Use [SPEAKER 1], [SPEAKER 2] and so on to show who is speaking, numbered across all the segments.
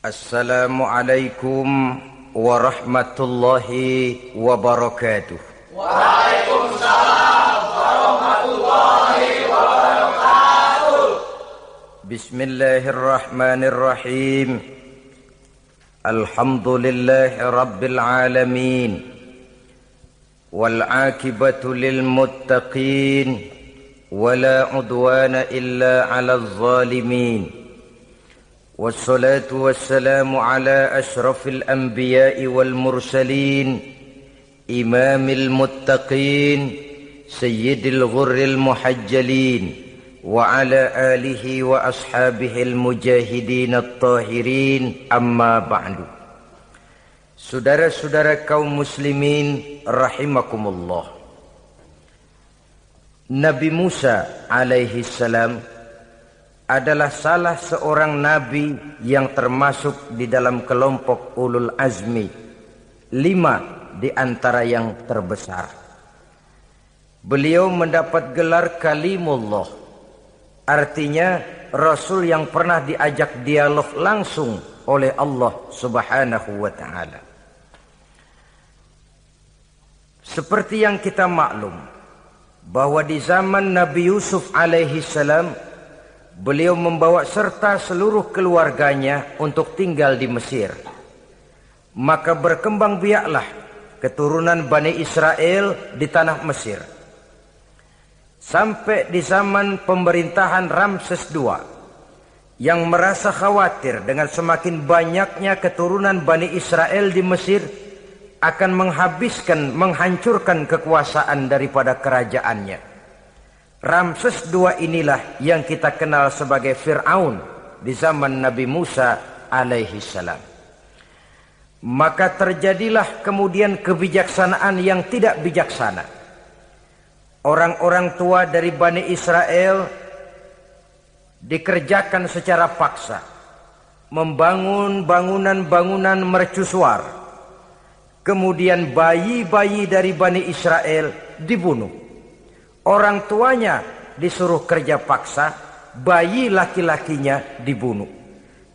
[SPEAKER 1] Assalamualaikum warahmatullahi wabarakatuh.
[SPEAKER 2] Waalaikumsalam warahmatullahi wabarakatuh.
[SPEAKER 1] Bismillahirrahmanirrahim. Alhamdulillahi rabbil alamin. Wal aqibatu lil muttaqin. Wala udwana illa 'alal zalimin. Wassalatu wassalamu ala ashrafil anbiya'i wal mursalin, imamil muttaqin, sayyidil ghurril muhajjalin, wa ala alihi wa ashabihil mujahidin at-tahirin, amma ba'du. Saudara-saudara kaum muslimin rahimakumullah. Nabi Musa alaihi salam adalah salah seorang nabi yang termasuk di dalam kelompok ulul azmi, 5 di antara yang terbesar. Beliau mendapat gelar kalimullah, artinya rasul yang pernah diajak dialog langsung oleh Allah Subhanahu wa ta'ala. Seperti yang kita maklum bahwa di zaman Nabi Yusuf alaihi salam, beliau membawa serta seluruh keluarganya untuk tinggal di Mesir. Maka berkembang biaklah keturunan Bani Israel di tanah Mesir. Sampai di zaman pemerintahan Ramses II, yang merasa khawatir dengan semakin banyaknya keturunan Bani Israel di Mesir akan menghancurkan kekuasaan daripada kerajaannya. Ramses II inilah yang kita kenal sebagai Fir'aun di zaman Nabi Musa alaihi salam. Maka terjadilah kemudian kebijaksanaan yang tidak bijaksana. Orang-orang tua dari Bani Israel dikerjakan secara paksa, membangun bangunan-bangunan mercusuar. Kemudian bayi-bayi dari Bani Israel dibunuh. Orang tuanya disuruh kerja paksa, bayi laki-lakinya dibunuh.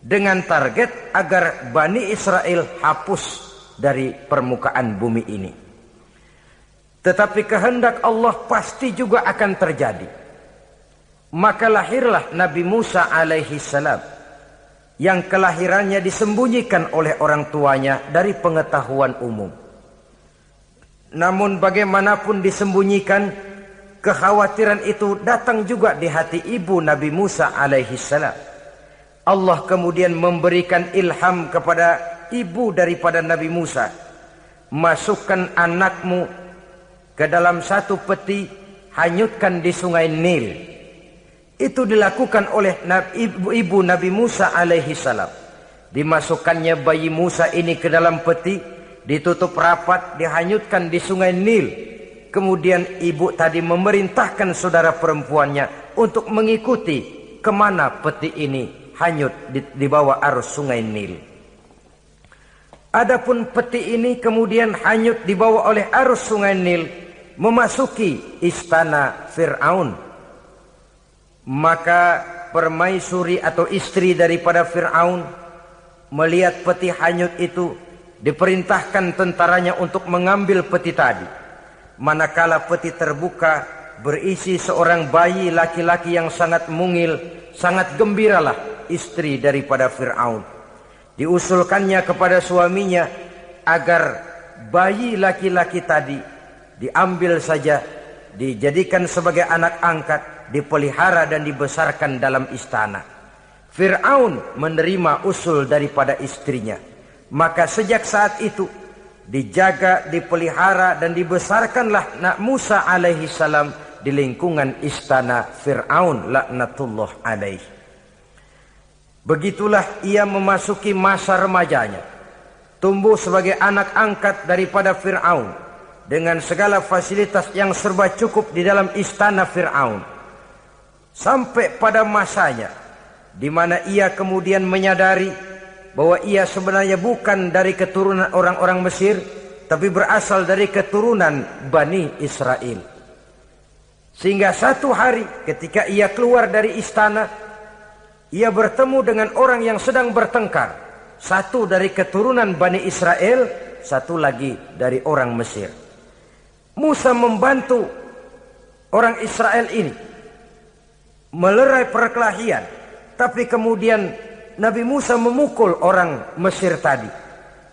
[SPEAKER 1] Dengan target agar Bani Israel hapus dari permukaan bumi ini. Tetapi kehendak Allah pasti juga akan terjadi. Maka lahirlah Nabi Musa alaihi salam, yang kelahirannya disembunyikan oleh orang tuanya dari pengetahuan umum. Namun bagaimanapun disembunyikan, kekhawatiran itu datang juga di hati ibu Nabi Musa alaihi salam. Allah kemudian memberikan ilham kepada ibu daripada Nabi Musa. Masukkan anakmu ke dalam satu peti, hanyutkan di sungai Nil. Itu dilakukan oleh ibu Nabi Musa alaihi salam. Dimasukkannya bayi Musa ini ke dalam peti, ditutup rapat, dihanyutkan di sungai Nil. Kemudian ibu tadi memerintahkan saudara perempuannya untuk mengikuti kemana peti ini hanyut di bawah arus sungai Nil. Adapun peti ini kemudian hanyut dibawa oleh arus sungai Nil, memasuki istana Fir'aun. Maka permaisuri atau istri daripada Fir'aun melihat peti hanyut itu, diperintahkan tentaranya untuk mengambil peti tadi. Manakala peti terbuka, berisi seorang bayi laki-laki yang sangat mungil, sangat gembiralah istri daripada Fir'aun. Diusulkannya kepada suaminya agar bayi laki-laki tadi diambil saja, dijadikan sebagai anak angkat, dipelihara dan dibesarkan dalam istana. Fir'aun menerima usul daripada istrinya. Maka sejak saat itu dijaga, dipelihara dan dibesarkanlah Nabi Musa alaihi salam di lingkungan istana Fir'aun laknatullah alaihi. Begitulah ia memasuki masa remajanya, tumbuh sebagai anak angkat daripada Fir'aun dengan segala fasilitas yang serba cukup di dalam istana Fir'aun. Sampai pada masanya di mana ia kemudian menyadari bahwa ia sebenarnya bukan dari keturunan orang-orang Mesir, tapi berasal dari keturunan Bani Israel. Sehingga satu hari ketika ia keluar dari istana, ia bertemu dengan orang yang sedang bertengkar. Satu dari keturunan Bani Israel, satu lagi dari orang Mesir. Musa membantu orang Israel ini melerai perkelahian, tapi kemudian Nabi Musa memukul orang Mesir tadi,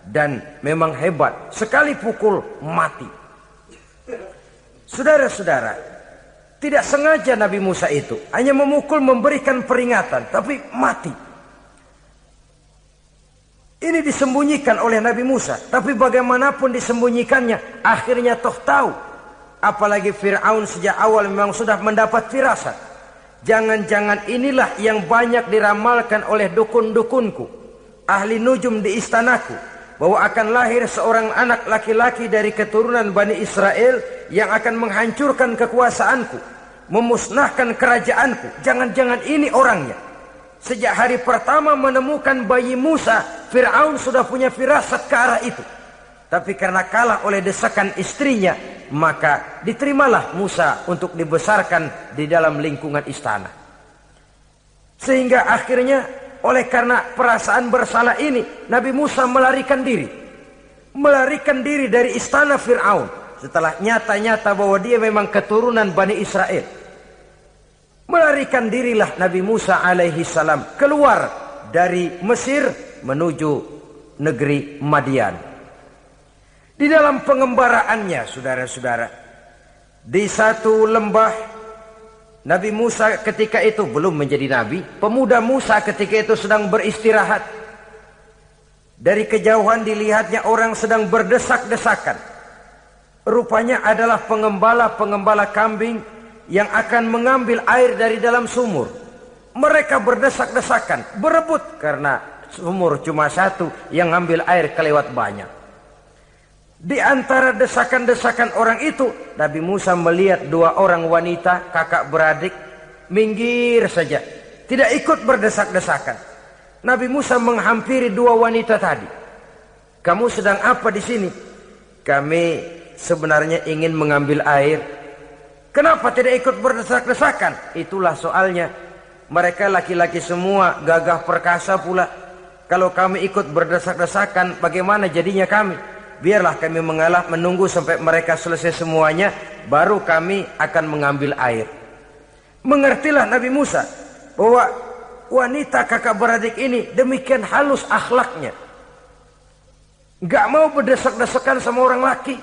[SPEAKER 1] dan memang hebat, sekali pukul mati. Saudara-saudara, tidak sengaja Nabi Musa itu hanya memukul, memberikan peringatan, tapi mati. Ini disembunyikan oleh Nabi Musa, tapi bagaimanapun disembunyikannya, akhirnya toh tahu. Apalagi Fir'aun sejak awal memang sudah mendapat firasat. Jangan-jangan inilah yang banyak diramalkan oleh dukun-dukunku, ahli nujum di istanaku, bahwa akan lahir seorang anak laki-laki dari keturunan Bani Israel yang akan menghancurkan kekuasaanku, memusnahkan kerajaanku. Jangan-jangan ini orangnya. Sejak hari pertama menemukan bayi Musa, Fir'aun sudah punya firasat ke arah itu. Tapi karena kalah oleh desakan istrinya, maka diterimalah Musa untuk dibesarkan di dalam lingkungan istana. Sehingga akhirnya oleh karena perasaan bersalah ini, Nabi Musa melarikan diri. Melarikan diri dari istana Fir'aun setelah nyata-nyata bahwa dia memang keturunan Bani Israel. Melarikan dirilah Nabi Musa alaihi salam keluar dari Mesir menuju negeri Madian. Di dalam pengembaraannya, saudara-saudara, di satu lembah, Nabi Musa ketika itu belum menjadi nabi. Pemuda Musa ketika itu sedang beristirahat. Dari kejauhan dilihatnya orang sedang berdesak-desakan. Rupanya adalah pengembala-pengembala kambing yang akan mengambil air dari dalam sumur. Mereka berdesak-desakan, berebut karena sumur cuma satu, yang ngambil air kelewat banyak. Di antara desakan-desakan orang itu, Nabi Musa melihat dua orang wanita, kakak beradik, minggir saja, tidak ikut berdesak-desakan. Nabi Musa menghampiri dua wanita tadi. Kamu sedang apa di sini? Kami sebenarnya ingin mengambil air. Kenapa tidak ikut berdesak-desakan? Itulah soalnya. Mereka laki-laki semua, gagah perkasa pula. Kalau kami ikut berdesak-desakan, bagaimana jadinya kami? Biarlah kami mengalah, menunggu sampai mereka selesai semuanya, baru kami akan mengambil air. Mengertilah Nabi Musa bahwa wanita kakak beradik ini demikian halus akhlaknya. Gak mau berdesak-desakan sama orang laki.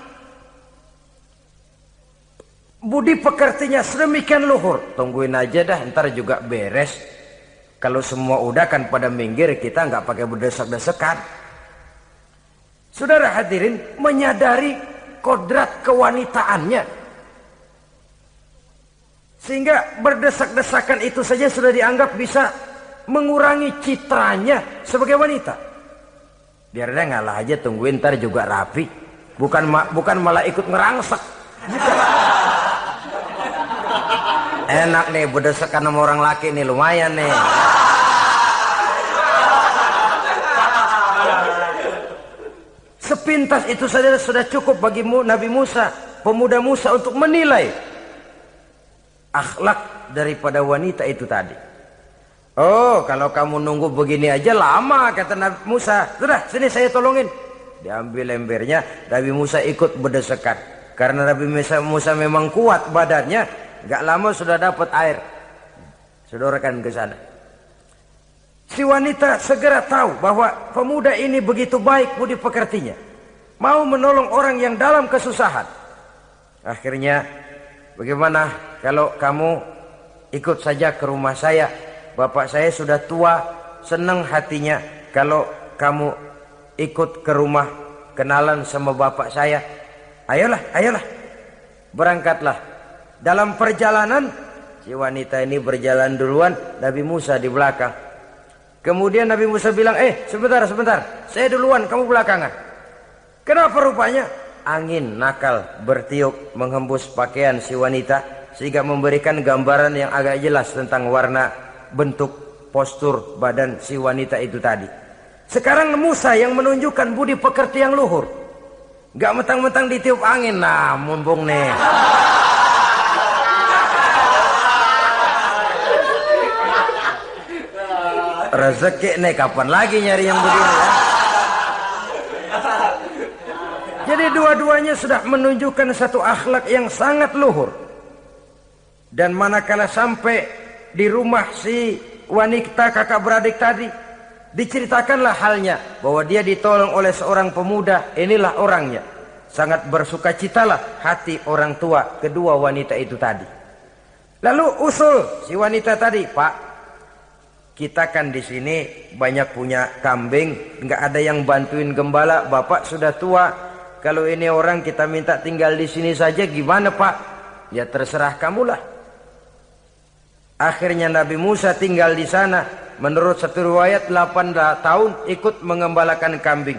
[SPEAKER 1] Budi pekertinya sedemikian luhur. Tungguin aja dah, ntar juga beres. Kalau semua udah kan pada minggir, kita nggak pakai berdesak-desakan. Saudara hadirin, menyadari kodrat kewanitaannya, sehingga berdesak-desakan itu saja sudah dianggap bisa mengurangi citranya sebagai wanita. Biar dia ngalah aja, tungguin ntar juga rapi. Bukan malah ikut ngerangsek. Enak nih berdesakan sama orang laki nih, lumayan nih. Sepintas itu saja sudah cukup bagi Nabi Musa, pemuda Musa, untuk menilai akhlak daripada wanita itu tadi. Oh, kalau kamu nunggu begini aja lama, kata Nabi Musa. Sudah, sini saya tolongin. Diambil embernya, Nabi Musa ikut berdesakan. Karena Nabi Musa memang kuat badannya, gak lama sudah dapat air. Sodorkan ke sana. Si wanita segera tahu bahwa pemuda ini begitu baik budi pekertinya, mau menolong orang yang dalam kesusahan. Akhirnya, bagaimana kalau kamu ikut saja ke rumah saya? Bapak saya sudah tua, senang hatinya kalau kamu ikut ke rumah, kenalan sama bapak saya. Ayolah, ayolah, berangkatlah. Dalam perjalanan, si wanita ini berjalan duluan, Nabi Musa di belakang. Kemudian Nabi Musa bilang, sebentar, saya duluan, kamu belakangan. Kenapa rupanya? Angin nakal bertiup menghembus pakaian si wanita, sehingga memberikan gambaran yang agak jelas tentang warna, bentuk, postur badan si wanita itu tadi. Sekarang Musa yang menunjukkan budi pekerti yang luhur. Gak mentang-mentang ditiup angin, nah mumpung nih. Rezeki nih, kapan lagi nyari yang begini ya? Jadi dua-duanya sudah menunjukkan satu akhlak yang sangat luhur. Dan manakala sampai di rumah si wanita kakak beradik tadi, diceritakanlah halnya bahwa dia ditolong oleh seorang pemuda. Inilah orangnya. Sangat bersukacitalah hati orang tua kedua wanita itu tadi. Lalu usul si wanita tadi, Pak, kita kan di sini banyak punya kambing, nggak ada yang bantuin gembala. Bapak sudah tua. Kalau ini orang kita minta tinggal di sini saja, gimana Pak? Ya terserah kamulah. Akhirnya Nabi Musa tinggal di sana. Menurut satu riwayat 8 tahun ikut mengembalakan kambing.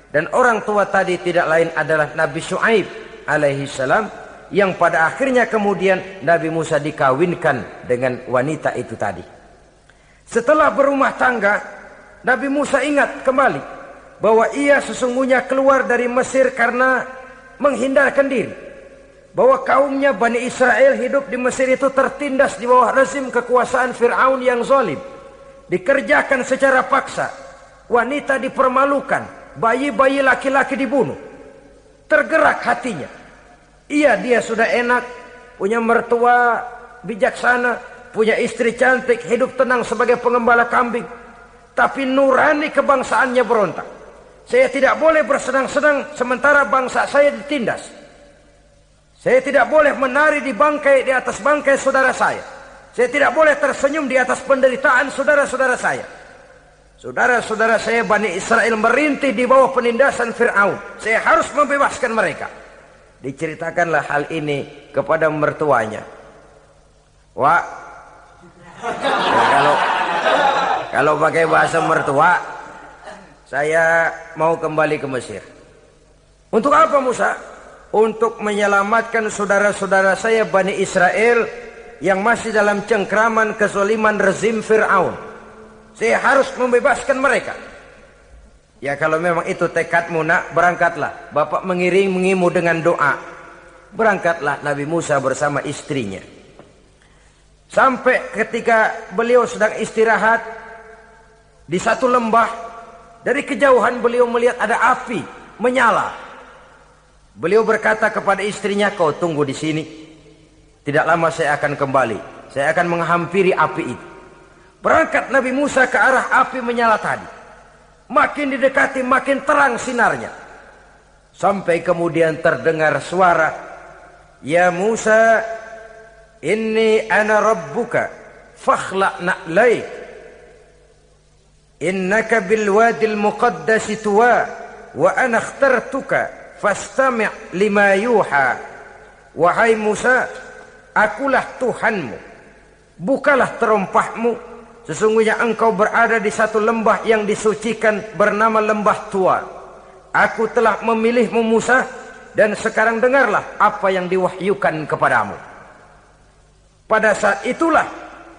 [SPEAKER 1] Dan orang tua tadi tidak lain adalah Nabi Syuaib alaihi salam, yang pada akhirnya kemudian Nabi Musa dikawinkan dengan wanita itu tadi. Setelah berumah tangga, Nabi Musa ingat kembali bahwa ia sesungguhnya keluar dari Mesir karena menghindarkan diri. Bahwa kaumnya Bani Israel hidup di Mesir itu tertindas di bawah rezim kekuasaan Fir'aun yang zalim. Dikerjakan secara paksa, wanita dipermalukan, bayi-bayi laki-laki dibunuh. Tergerak hatinya. Dia sudah enak, punya mertua bijaksana, punya istri cantik, hidup tenang sebagai pengembala kambing. Tapi nurani kebangsaannya berontak. Saya tidak boleh bersenang-senang sementara bangsa saya ditindas. Saya tidak boleh menari di atas bangkai saudara saya. Saya tidak boleh tersenyum di atas penderitaan saudara-saudara saya. Saudara-saudara saya Bani Israel merintih di bawah penindasan Fir'aun. Saya harus membebaskan mereka. Diceritakanlah hal ini kepada mertuanya. Wah, ya kalau pakai bahasa mertua, saya mau kembali ke Mesir. Untuk apa Musa? Untuk menyelamatkan saudara-saudara saya Bani Israel yang masih dalam cengkraman kezaliman rezim Fir'aun. Saya harus membebaskan mereka. Ya kalau memang itu tekadmu nak, berangkatlah. Bapak mengiringimu dengan doa. Berangkatlah Nabi Musa bersama istrinya. Sampai ketika beliau sedang istirahat di satu lembah, dari kejauhan beliau melihat ada api menyala. Beliau berkata kepada istrinya, kau tunggu di sini. Tidak lama saya akan kembali. Saya akan menghampiri api itu. Berangkat Nabi Musa ke arah api menyala tadi. Makin didekati makin terang sinarnya. Sampai kemudian terdengar suara, ya Musa, inni ana rabbuka fakhla' na'laik. Innaka bil wadil muqaddasi tuwa wa ana akhtartuka fastami' lima yuha. Wahai Musa, akulah Tuhanmu, bukalah terompahmu. Sesungguhnya engkau berada di satu lembah yang disucikan bernama lembah tua. Aku telah memilihmu Musa, dan sekarang dengarlah apa yang diwahyukan kepadamu. Pada saat itulah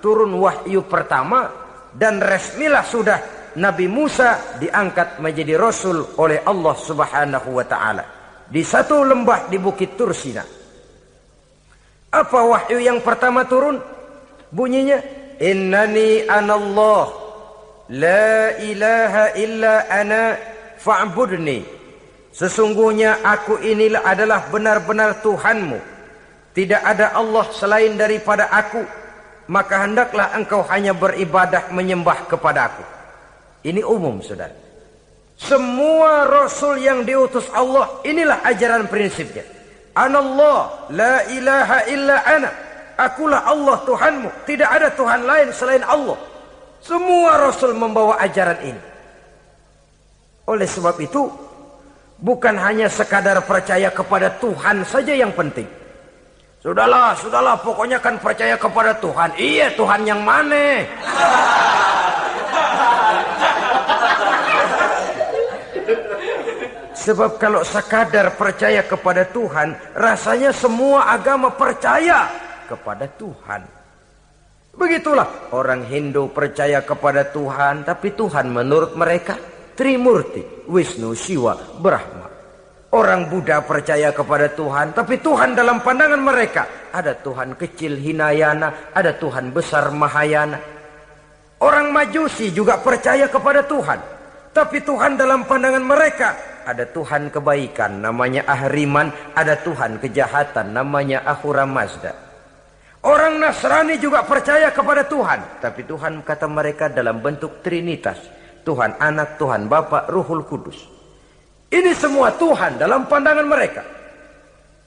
[SPEAKER 1] turun wahyu pertama, dan resmilah sudah Nabi Musa diangkat menjadi Rasul oleh Allah Subhanahu wa ta'ala. Di satu lembah di Bukit Tursina. Apa wahyu yang pertama turun? Bunyinya, innani anallah, la ilaha illa ana fa'budni. Sesungguhnya aku inilah adalah benar-benar Tuhanmu. Tidak ada Allah selain daripada aku. Maka hendaklah engkau hanya beribadah menyembah kepada aku. Ini umum saudara. Semua Rasul yang diutus Allah, inilah ajaran prinsipnya. Anallah, la ilaha illa ana. Akulah Allah Tuhanmu. Tidak ada Tuhan lain selain Allah. Semua Rasul membawa ajaran ini. Oleh sebab itu, bukan hanya sekadar percaya kepada Tuhan saja yang penting. Sudahlah, pokoknya kan percaya kepada Tuhan. Iya, Tuhan yang mana? Sebab kalau sekadar percaya kepada Tuhan, rasanya semua agama percaya kepada Tuhan. Begitulah orang Hindu percaya kepada Tuhan, tapi Tuhan menurut mereka Trimurti, Wisnu, Siwa, Brahma. Orang Buddha percaya kepada Tuhan, tapi Tuhan dalam pandangan mereka ada Tuhan kecil Hinayana, ada Tuhan besar Mahayana. Orang Majusi juga percaya kepada Tuhan, tapi Tuhan dalam pandangan mereka ada Tuhan kebaikan namanya Ahriman, ada Tuhan kejahatan namanya Ahura Mazda. Orang Nasrani juga percaya kepada Tuhan, tapi Tuhan kata mereka dalam bentuk Trinitas. Tuhan Anak, Tuhan Bapa, Ruhul Kudus. Ini semua Tuhan dalam pandangan mereka.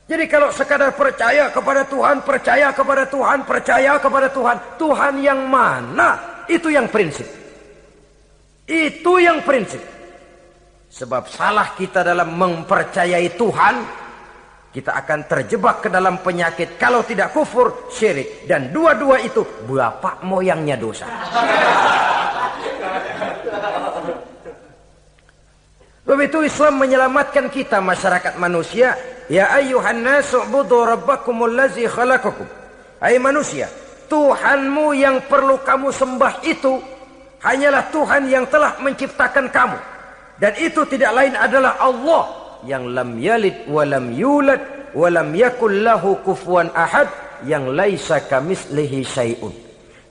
[SPEAKER 1] Jadi kalau sekadar percaya kepada Tuhan, percaya kepada Tuhan, percaya kepada Tuhan, Tuhan yang mana? Itu yang prinsip. Itu yang prinsip. Sebab salah kita dalam mempercayai Tuhan, kita akan terjebak ke dalam penyakit. Kalau tidak kufur, syirik. Dan dua-dua itu bapak moyangnya dosa. Begitu Islam menyelamatkan kita masyarakat manusia. Ya ayyuhan nasu ubudu rabbakumul ladzi khalaqakum. Hai manusia, Tuhanmu yang perlu kamu sembah itu hanyalah Tuhan yang telah menciptakan kamu. Dan itu tidak lain adalah Allah yang lam yalid wa lam yulad wa lam yakul lahu kufuwan ahad, yang laisa kamitslihi syai'un.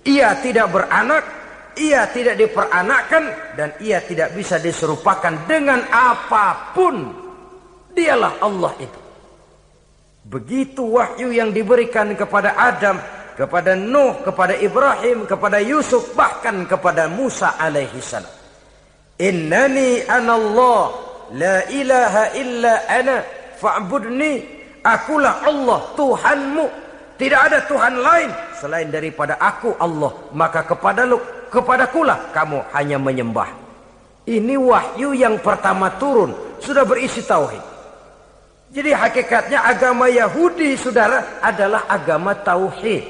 [SPEAKER 1] Ia tidak beranak, ia tidak diperanakkan, dan ia tidak bisa diserupakan dengan apapun. Dialah Allah itu. Begitu wahyu yang diberikan kepada Adam, kepada Nuh, kepada Ibrahim, kepada Yusuf, bahkan kepada Musa alaihi salam. Innani anallah, la ilaha illa ana, fa'budni. Akulah Allah, Tuhanmu. Tidak ada Tuhan lain selain daripada aku Allah. Maka kepadakulah kamu hanya menyembah. Ini wahyu yang pertama turun, sudah berisi tauhid. Jadi hakikatnya agama Yahudi, saudara, adalah agama tauhid.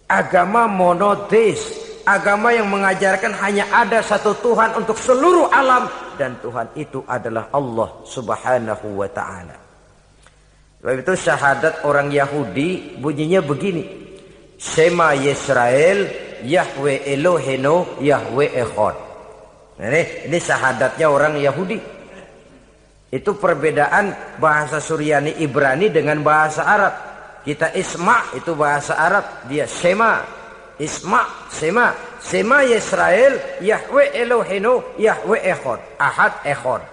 [SPEAKER 1] Agama monoteis. Agama yang mengajarkan hanya ada satu Tuhan untuk seluruh alam. Dan Tuhan itu adalah Allah subhanahu wa ta'ala. Sebab itu syahadat orang Yahudi bunyinya begini. Shema Yisrael, Yahweh Elohenu, Yahweh Echad. Ini syahadatnya orang Yahudi. Itu perbedaan bahasa Suryani Ibrani dengan bahasa Arab. Kita Isma itu bahasa Arab, dia Shema. Isma, Shema. Shema Yisrael, Yahweh Elohenu, Yahweh Echad. Ahad Echad.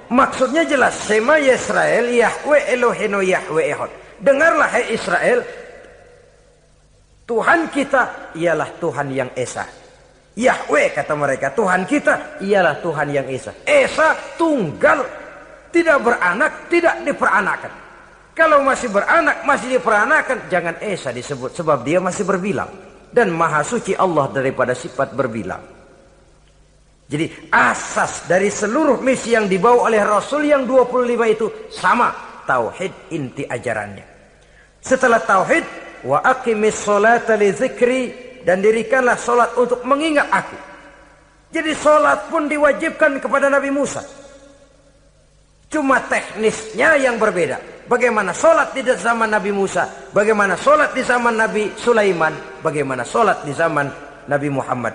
[SPEAKER 1] Maksudnya jelas. Shema Yisrael, Yahweh Elohenu, Yahweh Echad. Dengarlah hai Israel, Tuhan kita ialah Tuhan yang Esa. Yahweh kata mereka, Tuhan kita ialah Tuhan yang Esa. Esa tunggal, tidak beranak, tidak diperanakan. Kalau masih beranak, masih diperanakan, jangan Esa disebut, sebab dia masih berbilang. Dan maha suci Allah daripada sifat berbilang. Jadi asas dari seluruh misi yang dibawa oleh Rasul yang 25 itu sama. Tauhid inti ajarannya. Setelah tauhid, wa aqimis sholata li dzikri, dan dirikanlah solat untuk mengingat aku. Jadi solat pun diwajibkan kepada Nabi Musa. Cuma teknisnya yang berbeda. Bagaimana solat di zaman Nabi Musa, bagaimana solat di zaman Nabi Sulaiman, bagaimana solat di zaman Nabi Muhammad.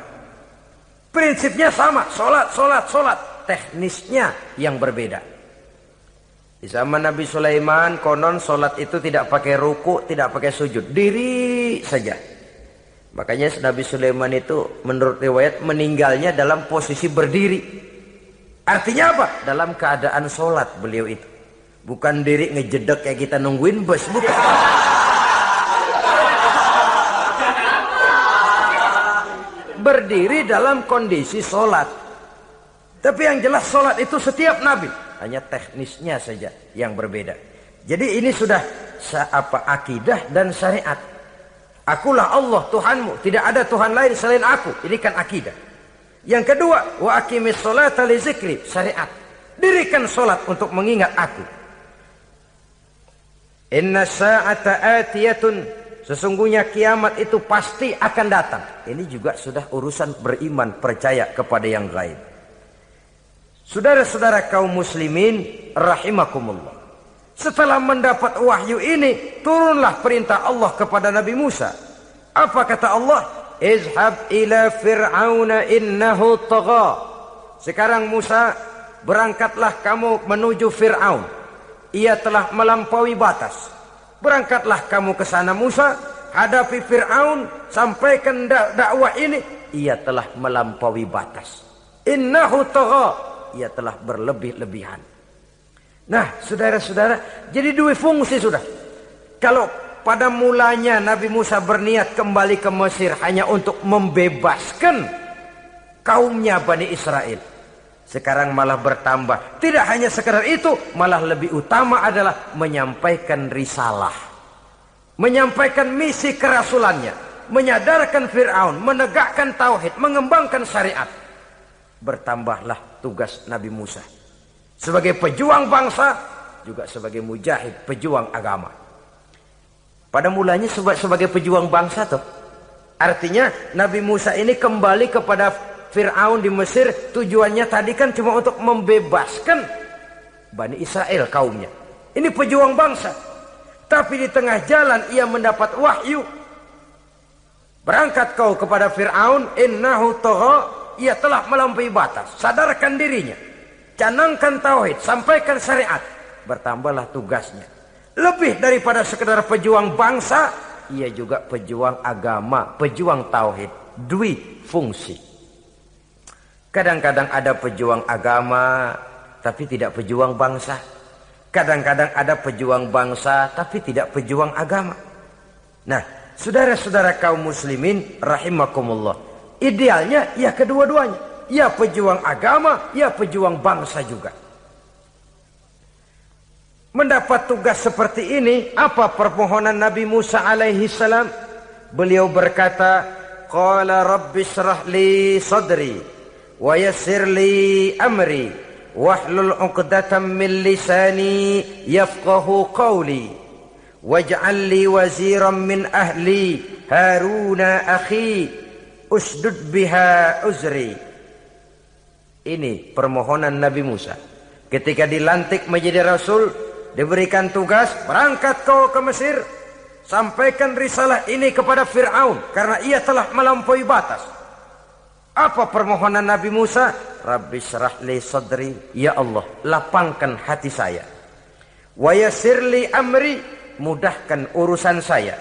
[SPEAKER 1] Prinsipnya sama, solat. Teknisnya yang berbeda. Di zaman Nabi Sulaiman, konon solat itu tidak pakai ruku, tidak pakai sujud, diri saja. Makanya Nabi Sulaiman itu menurut riwayat meninggalnya dalam posisi berdiri. Artinya apa? Dalam keadaan solat beliau itu. Bukan diri ngejedek kayak kita nungguin bus, bukan. Berdiri dalam kondisi solat. Tapi yang jelas solat itu setiap Nabi. Hanya teknisnya saja yang berbeda. Jadi ini sudah akidah dan syariat. Akulah Allah Tuhanmu, tidak ada Tuhan lain selain aku. Ini kan akidah. Yang kedua, wa aqimis sholata li dzikri, syariat. Dirikan solat untuk mengingat aku. Inna sa'ata atiyatun, sesungguhnya kiamat itu pasti akan datang. Ini juga sudah urusan beriman, percaya kepada yang gaib. Saudara-saudara kaum muslimin rahimakumullah. Setelah mendapat wahyu ini, turunlah perintah Allah kepada Nabi Musa. Apa kata Allah? Izhab ila fir'auna innahu tagha. Sekarang Musa, berangkatlah kamu menuju Fir'aun. Ia telah melampaui batas. Berangkatlah kamu ke sana Musa, hadapi Fir'aun, sampaikan dakwah ini, ia telah melampaui batas. Innahu tagha, ia telah berlebih-lebihan. Nah, saudara-saudara, jadi dua fungsi sudah. Kalau pada mulanya Nabi Musa berniat kembali ke Mesir hanya untuk membebaskan kaumnya Bani Israel, sekarang malah bertambah. Tidak hanya sekedar itu, malah lebih utama adalah menyampaikan risalah, menyampaikan misi kerasulannya, menyadarkan Fir'aun, menegakkan tauhid, mengembangkan syariat. Bertambahlah tugas Nabi Musa sebagai pejuang bangsa, juga sebagai mujahid, pejuang agama. Pada mulanya sebagai pejuang bangsa tuh. Artinya Nabi Musa ini kembali kepada Fir'aun di Mesir, tujuannya tadi kan cuma untuk membebaskan Bani Israel kaumnya. Ini pejuang bangsa. Tapi di tengah jalan ia mendapat wahyu. Berangkat kau kepada Fir'aun, innahu tagha, ia telah melampaui batas. Sadarkan dirinya, canangkan tauhid, sampaikan syariat. Bertambahlah tugasnya. Lebih daripada sekedar pejuang bangsa, ia juga pejuang agama, pejuang tauhid. Dwi fungsi. Kadang-kadang ada pejuang agama tapi tidak pejuang bangsa. Kadang-kadang ada pejuang bangsa tapi tidak pejuang agama. Nah, saudara-saudara kaum muslimin rahimakumullah, idealnya ya kedua-duanya. Ya pejuang agama, ya pejuang bangsa juga. Mendapat tugas seperti ini, apa permohonan Nabi Musa alaihi salam? Beliau berkata, qala rabbi shrah li sadri wa yassir li amri wahlul 'uqdatam min lisani yafqahu qawli waj'al li waziran min ahli Haruna akhi usdud biha uzri. Ini permohonan Nabi Musa ketika dilantik menjadi rasul. Diberikan tugas, berangkat kau ke Mesir, sampaikan risalah ini kepada Fir'aun, karena ia telah melampaui batas. Apa permohonan Nabi Musa? Rabbi syrah li sadri, ya Allah, lapangkan hati saya. Wa yassir li amri, mudahkan urusan saya.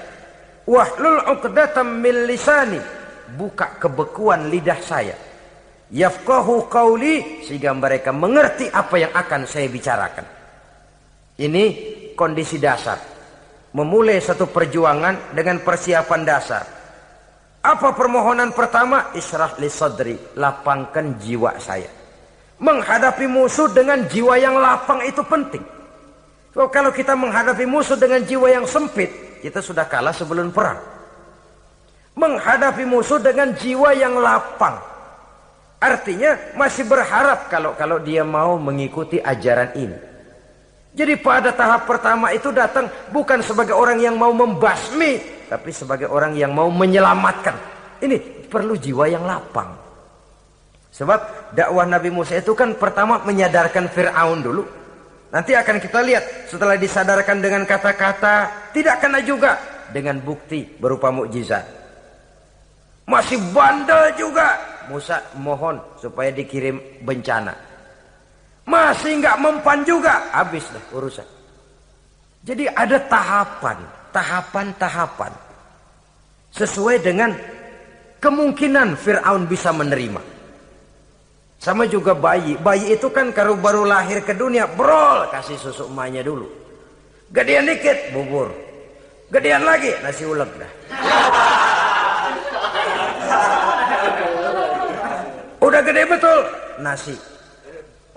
[SPEAKER 1] Wahlul 'uqdatam min lisani, buka kebekuan lidah saya. Yafqahu qawli, sehingga mereka mengerti apa yang akan saya bicarakan. Ini kondisi dasar. Memulai satu perjuangan dengan persiapan dasar. Apa permohonan pertama? Isyrah li sadri, lapangkan jiwa saya. Menghadapi musuh dengan jiwa yang lapang itu penting. So, kalau kita menghadapi musuh dengan jiwa yang sempit, kita sudah kalah sebelum perang. Menghadapi musuh dengan jiwa yang lapang, artinya masih berharap kalau dia mau mengikuti ajaran ini. Jadi pada tahap pertama itu datang bukan sebagai orang yang mau membasmi, tapi sebagai orang yang mau menyelamatkan. Ini perlu jiwa yang lapang. Sebab dakwah Nabi Musa itu kan pertama menyadarkan Fir'aun dulu. Nanti akan kita lihat setelah disadarkan dengan kata-kata, tidak kena juga dengan bukti berupa mukjizat. Masih bandel juga. Musa mohon supaya dikirim bencana. Masih nggak mempan juga, habis dah urusan. Jadi ada tahapan sesuai dengan kemungkinan Fir'aun bisa menerima. Sama juga bayi itu kan kalau baru lahir ke dunia, brol, kasih susu emaknya dulu. Gedean dikit, bubur. Gedean lagi, nasi ulek dah. Udah gede betul, nasi.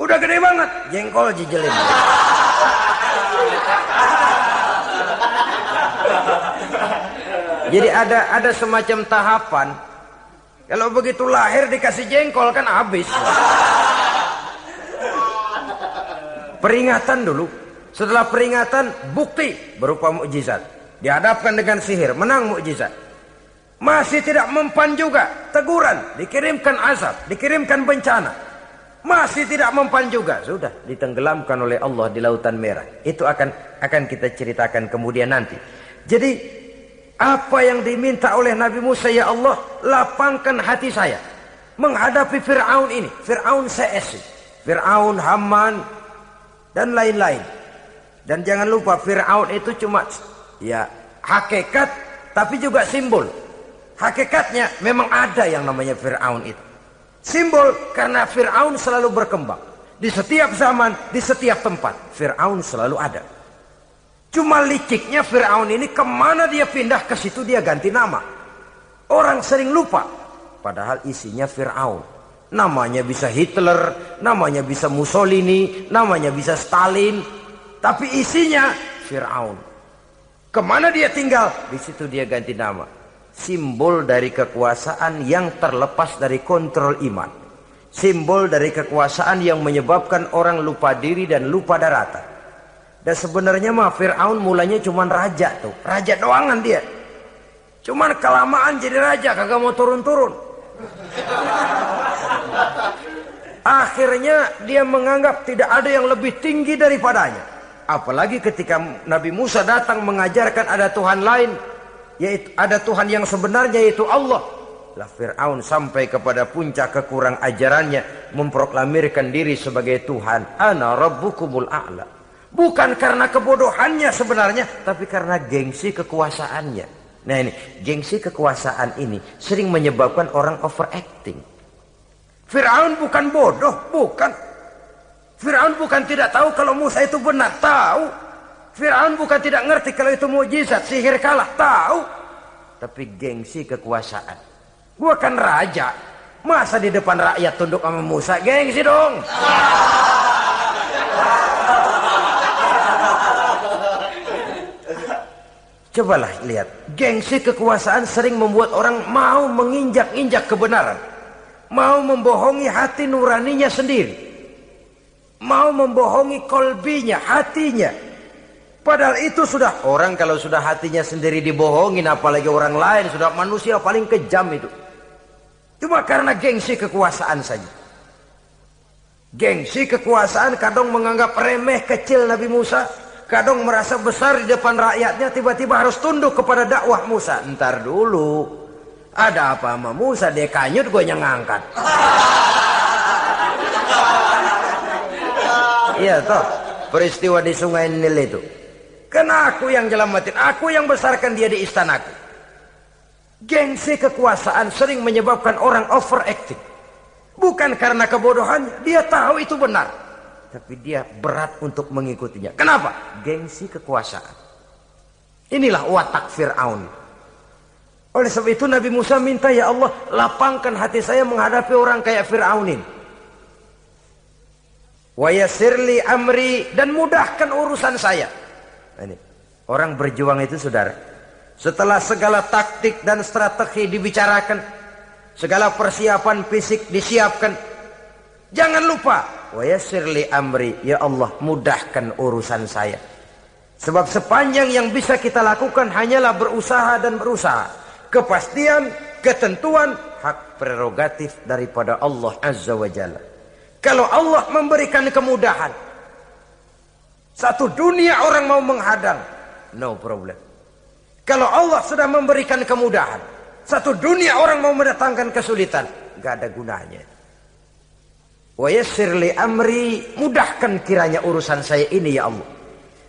[SPEAKER 1] Udah gede banget, jengkol jijelin. Jadi ada semacam tahapan. Kalau begitu lahir dikasih jengkol kan habis. Peringatan dulu. Setelah peringatan, bukti berupa mukjizat. Dihadapkan dengan sihir, menang mukjizat. Masih tidak mempan juga, teguran, dikirimkan azab, dikirimkan bencana. Masih tidak mempan juga, sudah ditenggelamkan oleh Allah di Lautan Merah. Itu akan kita ceritakan kemudian nanti. Jadi apa yang diminta oleh Nabi Musa, ya Allah, lapangkan hati saya menghadapi Fir'aun ini. Fir'aun CS, Fir'aun, Haman, dan lain-lain. Dan jangan lupa Fir'aun itu cuma ya hakikat tapi juga simbol. Hakikatnya memang ada yang namanya Fir'aun itu. Simbol karena Fir'aun selalu berkembang. Di setiap zaman, di setiap tempat, Fir'aun selalu ada. Cuma liciknya Fir'aun ini kemana dia pindah, ke situ dia ganti nama. Orang sering lupa, padahal isinya Fir'aun. Namanya bisa Hitler, namanya bisa Mussolini, namanya bisa Stalin, tapi isinya Fir'aun. Kemana dia tinggal, di situ dia ganti nama. Simbol dari kekuasaan yang terlepas dari kontrol iman. Simbol dari kekuasaan yang menyebabkan orang lupa diri dan lupa daratan. Dan sebenarnya mah Fir'aun mulanya cuman raja tuh, raja doangan dia. Cuman kelamaan jadi raja, kagak mau turun-turun. Akhirnya dia menganggap tidak ada yang lebih tinggi daripadanya. Apalagi ketika Nabi Musa datang mengajarkan ada Tuhan lain, yaitu ada Tuhan yang sebenarnya, yaitu Allah. Lah Fir'aun sampai kepada puncak kekurang ajarannya, memproklamirkan diri sebagai Tuhan. Ana rabbukumul a'la. Bukan karena kebodohannya sebenarnya, tapi karena gengsi kekuasaannya. Nah ini, gengsi kekuasaan ini sering menyebabkan orang overacting. Fir'aun bukan bodoh, bukan. Fir'aun bukan tidak tahu kalau Musa itu benar, tahu. Fir'aun bukan tidak ngerti kalau itu mukjizat, sihir kalah, tahu. Tapi gengsi kekuasaan. Gua kan raja, masa di depan rakyat tunduk sama Musa? Gengsi dong. Cobalah lihat, gengsi kekuasaan sering membuat orang mau menginjak-injak kebenaran. Mau membohongi hati nuraninya sendiri. Mau membohongi kolbinya, hatinya. Padahal itu sudah, orang kalau sudah hatinya sendiri dibohongin, apalagi orang lain, sudah manusia paling kejam itu. Cuma karena gengsi kekuasaan saja. Gengsi kekuasaan kadang menganggap remeh kecil Nabi Musa. Kadang merasa besar di depan rakyatnya, tiba-tiba harus tunduk kepada dakwah Musa. Ntar dulu, ada apa sama Musa? Dia kanyut, gue yang ngangkat. Iya toh, peristiwa di Sungai Nil itu. Karena aku yang nyelamatin, aku yang besarkan dia di istanaku. Gengsi kekuasaan sering menyebabkan orang overacting. Bukan karena kebodohannya, dia tahu itu benar. Tapi dia berat untuk mengikutinya. Kenapa? Gengsi kekuasaan. Inilah watak Fir'aun. Oleh sebab itu Nabi Musa minta, ya Allah, lapangkan hati saya menghadapi orang kayak Fir'aun ini. Wa yassirli amri, dan mudahkan urusan saya. Ini orang berjuang itu, saudara. Setelah segala taktik dan strategi dibicarakan, segala persiapan fisik disiapkan, jangan lupa, wa yassirli amri, ya Allah, mudahkan urusan saya. Sebab sepanjang yang bisa kita lakukan hanyalah berusaha dan berusaha. Kepastian, ketentuan, hak prerogatif daripada Allah Azza wa Jalla. Kalau Allah memberikan kemudahan, satu dunia orang mau menghadang, no problem. Kalau Allah sudah memberikan kemudahan, satu dunia orang mau mendatangkan kesulitan, gak ada gunanya. Wa yassirli amri, mudahkan kiranya urusan saya ini ya Allah.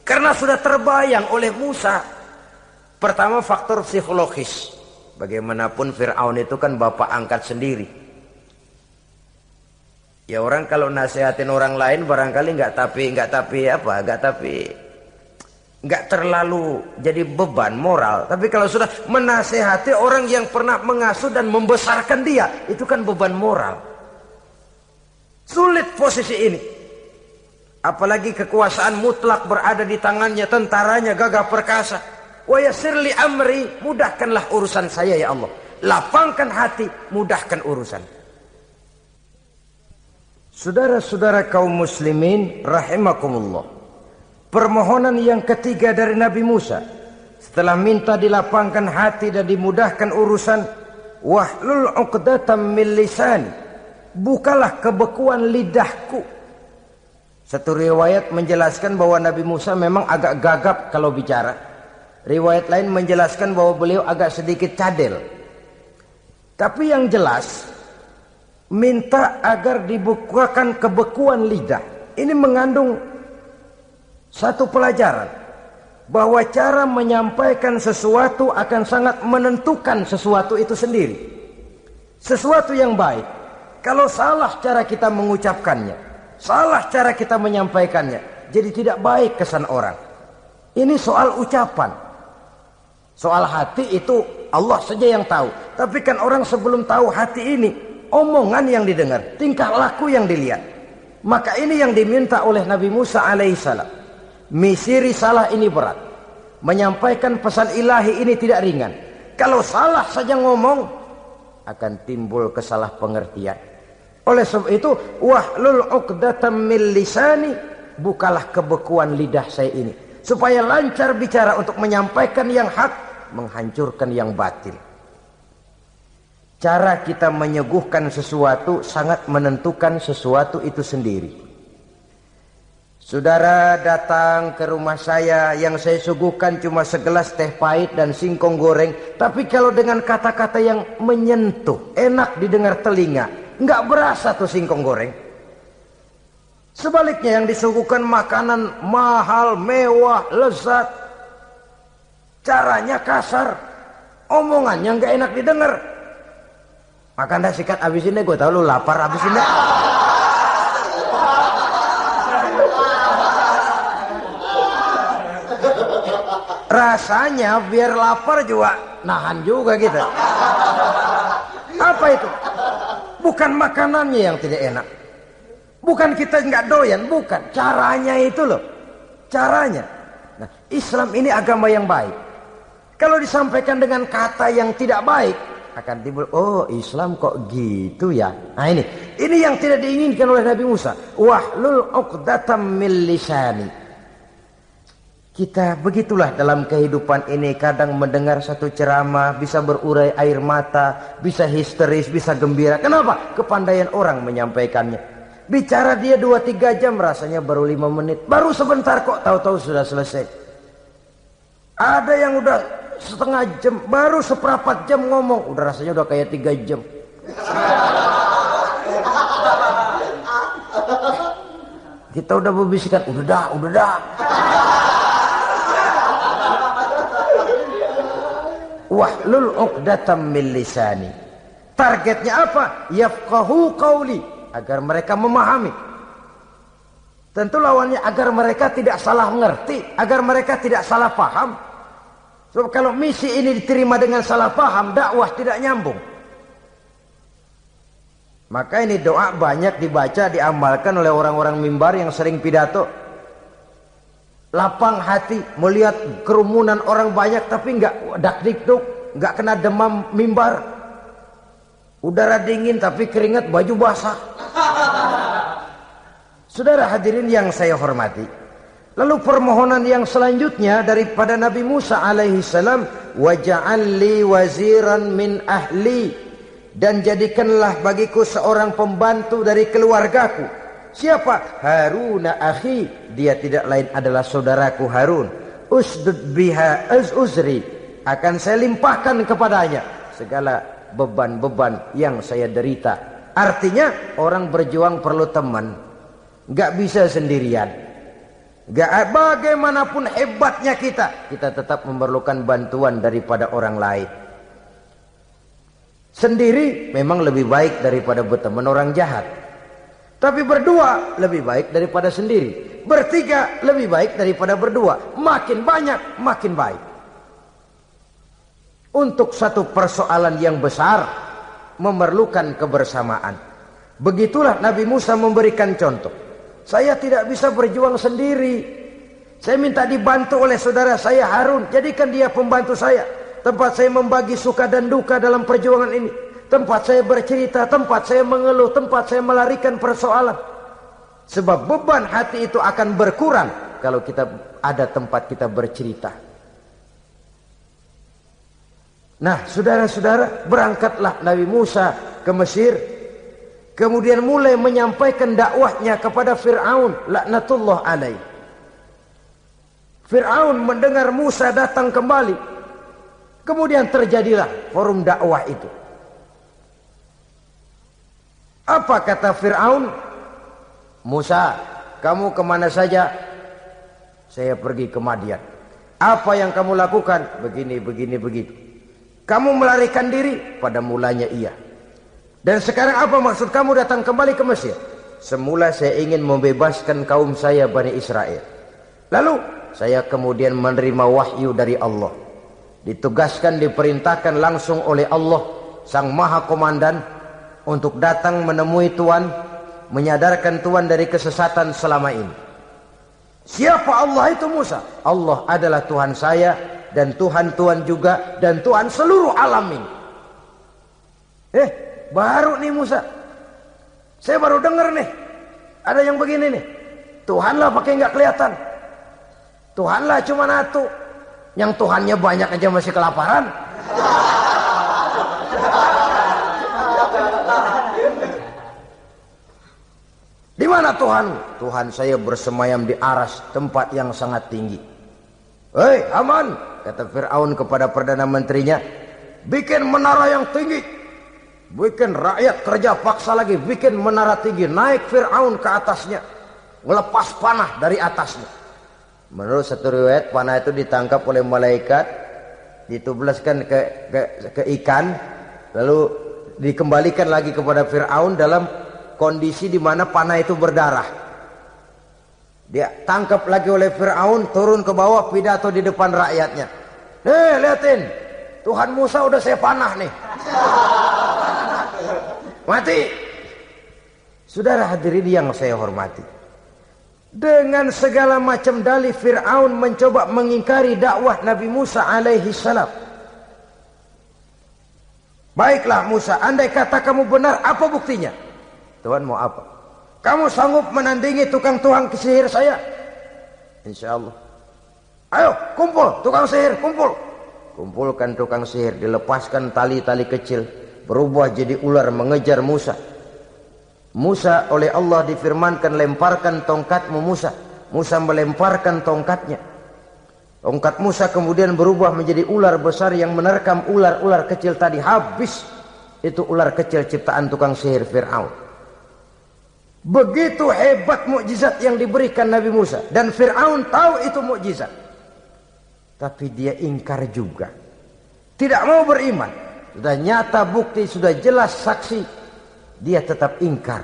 [SPEAKER 1] Karena sudah terbayang oleh Musa. Pertama, faktor psikologis. Bagaimanapun Fir'aun itu kan bapak angkat sendiri. Ya orang kalau nasihatin orang lain barangkali nggak terlalu jadi beban moral. Tapi kalau sudah menasehati orang yang pernah mengasuh dan membesarkan dia, itu kan beban moral. Sulit posisi ini. Apalagi kekuasaan mutlak berada di tangannya, tentaranya gagah perkasa. Wa yassirli amri, mudahkanlah urusan saya ya Allah. Lapangkan hati, mudahkan urusan. Saudara-saudara kaum muslimin rahimakumullah. Permohonan yang ketiga dari Nabi Musa, setelah minta dilapangkan hati dan dimudahkan urusan, wahlul 'uqdatam min lisani, bukalah kebekuan lidahku. Satu riwayat menjelaskan bahwa Nabi Musa memang agak gagap kalau bicara. Riwayat lain menjelaskan bahwa beliau agak sedikit cadel. Tapi yang jelas, minta agar dibukakan kebekuan lidah. Ini mengandung satu pelajaran. bahwa cara menyampaikan sesuatu akan sangat menentukan sesuatu itu sendiri. Sesuatu yang baik, kalau salah cara kita mengucapkannya, salah cara kita menyampaikannya, jadi tidak baik kesan orang. Ini soal ucapan. Soal hati itu Allah saja yang tahu. Tapi kan orang sebelum tahu hati ini, omongan yang didengar, tingkah laku yang dilihat. Maka ini yang diminta oleh Nabi Musa alaihissalam. Misi risalah ini berat. Menyampaikan pesan ilahi ini tidak ringan. Kalau salah saja ngomong, akan timbul kesalah pengertian. Oleh sebab itu, wahlul 'uqdatam min lisani, bukalah kebekuan lidah saya ini, supaya lancar bicara untuk menyampaikan yang hak, menghancurkan yang batil. Cara kita menyuguhkan sesuatu sangat menentukan sesuatu itu sendiri. Saudara datang ke rumah saya, yang saya suguhkan cuma segelas teh pahit dan singkong goreng, tapi kalau dengan kata-kata yang menyentuh, enak didengar telinga, nggak berasa tuh singkong goreng. Sebaliknya yang disuguhkan makanan mahal, mewah, lezat, caranya kasar, omongannya nggak enak didengar. Makan dah sikat abisin deh, gue tau lu lapar, abisin deh. Rasanya biar lapar juga nahan juga gitu. Apa itu? Bukan makanannya yang tidak enak, bukan kita nggak doyan, bukan. Caranya itu loh, caranya. Nah, Islam ini agama yang baik. Kalau disampaikan dengan kata yang tidak baik, akan timbul, oh Islam kok gitu ya. Nah ini yang tidak diinginkan oleh Nabi Musa. Wahlul 'uqdatam min lisani. Kita begitulah dalam kehidupan ini, kadang mendengar satu ceramah bisa berurai air mata, bisa histeris, bisa gembira. Kenapa? Kepandaian orang menyampaikannya. Bicara dia 2-3 jam, rasanya baru 5 menit. Baru sebentar kok, tahu-tahu sudah selesai. Ada yang udah setengah jam, baru seperempat jam ngomong, udah rasanya udah kayak 3 jam. Kita udah berbisikkan, udah dah. Wahlul 'uqdatam min lisani. Targetnya apa? Yafqahu qauli, agar mereka memahami. Tentu lawannya agar mereka tidak salah mengerti, agar mereka tidak salah paham. Sebab kalau misi ini diterima dengan salah paham, dakwah tidak nyambung. Maka ini doa banyak dibaca, diamalkan oleh orang-orang mimbar yang sering pidato. Lapang hati melihat kerumunan orang banyak, tapi nggak dak-dikduk, nggak kena demam mimbar. Udara dingin tapi keringat, baju basah. Saudara hadirin yang saya hormati, lalu permohonan yang selanjutnya daripada Nabi Musa alaihi salam, waj'al li waziran min ahli, dan jadikanlah bagiku seorang pembantu dari keluargaku. Siapa? Haruna akhi, dia tidak lain adalah saudaraku Harun. Usdud biha uzri, akan saya limpahkan kepadanya segala beban-beban yang saya derita. Artinya orang berjuang perlu teman, nggak bisa sendirian. Nggak, bagaimanapun hebatnya kita tetap memerlukan bantuan daripada orang lain. Sendiri memang lebih baik daripada berteman orang jahat. Tapi berdua lebih baik daripada sendiri. Bertiga lebih baik daripada berdua. Makin banyak, makin baik. Untuk satu persoalan yang besar, memerlukan kebersamaan. Begitulah Nabi Musa memberikan contoh. Saya tidak bisa berjuang sendiri. Saya minta dibantu oleh saudara saya Harun. Jadikan dia pembantu saya. Tempat saya membagi suka dan duka dalam perjuangan ini. Tempat saya bercerita, tempat saya mengeluh, tempat saya melarikan persoalan. Sebab beban hati itu akan berkurang kalau kita ada tempat kita bercerita. Nah, saudara-saudara, berangkatlah Nabi Musa ke Mesir. Kemudian mulai menyampaikan dakwahnya kepada Fir'aun, laknatullah alaih. Fir'aun mendengar Musa datang kembali. Kemudian terjadilah forum dakwah itu. Apa kata Fir'aun? Musa, kamu kemana saja? Saya pergi ke Madian. Apa yang kamu lakukan? Begini, begini, begitu. Kamu melarikan diri? Pada mulanya iya. Dan sekarang apa maksud kamu datang kembali ke Mesir? Semula saya ingin membebaskan kaum saya Bani Israel. Lalu saya kemudian menerima wahyu dari Allah. Ditugaskan, diperintahkan langsung oleh Allah, Sang Maha Komandan, untuk datang menemui Tuhan, menyadarkan Tuhan dari kesesatan selama ini. Siapa Allah itu Musa? Allah adalah Tuhan saya dan Tuhan juga dan Tuhan seluruh alam ini. Baru nih Musa. Saya baru dengar nih. Ada yang begini nih. Tuhanlah pakai nggak kelihatan. Tuhanlah cuma satu. Yang Tuhannya banyak aja masih kelaparan. Di mana Tuhan? Tuhan saya bersemayam di aras, tempat yang sangat tinggi. Hei Haman, kata Fir'aun kepada Perdana Menterinya, bikin menara yang tinggi. Bikin rakyat kerja paksa lagi, bikin menara tinggi, naik Fir'aun ke atasnya, melepas panah dari atasnya. Menurut satu riwayat, panah itu ditangkap oleh malaikat, ditublaskan ke ikan, lalu dikembalikan lagi kepada Fir'aun dalam kondisi di mana panah itu berdarah. Dia tangkap lagi oleh Fir'aun, turun ke bawah, pidato di depan rakyatnya. Lihatin, Tuhan Musa udah saya panah nih. Mati. Saudara hadirin yang saya hormati, dengan segala macam dalih Fir'aun mencoba mengingkari dakwah Nabi Musa alaihi salam. Baiklah Musa, andai kata kamu benar, apa buktinya? Tuhan mau apa? Kamu sanggup menandingi tukang sihir saya? Insya Allah. Ayo kumpul tukang sihir, kumpul. Kumpulkan tukang sihir, dilepaskan tali-tali kecil, berubah jadi ular mengejar Musa. Musa oleh Allah difirmankan, lemparkan tongkatmu Musa. Musa melemparkan tongkatnya. Tongkat Musa kemudian berubah menjadi ular besar yang menerkam ular-ular kecil tadi. Habis itu ular kecil ciptaan tukang sihir Fir'aun. Begitu hebat mukjizat yang diberikan Nabi Musa. Dan Fir'aun tahu itu mukjizat. Tapi dia ingkar juga. Tidak mau beriman. Sudah nyata bukti, sudah jelas saksi, dia tetap ingkar.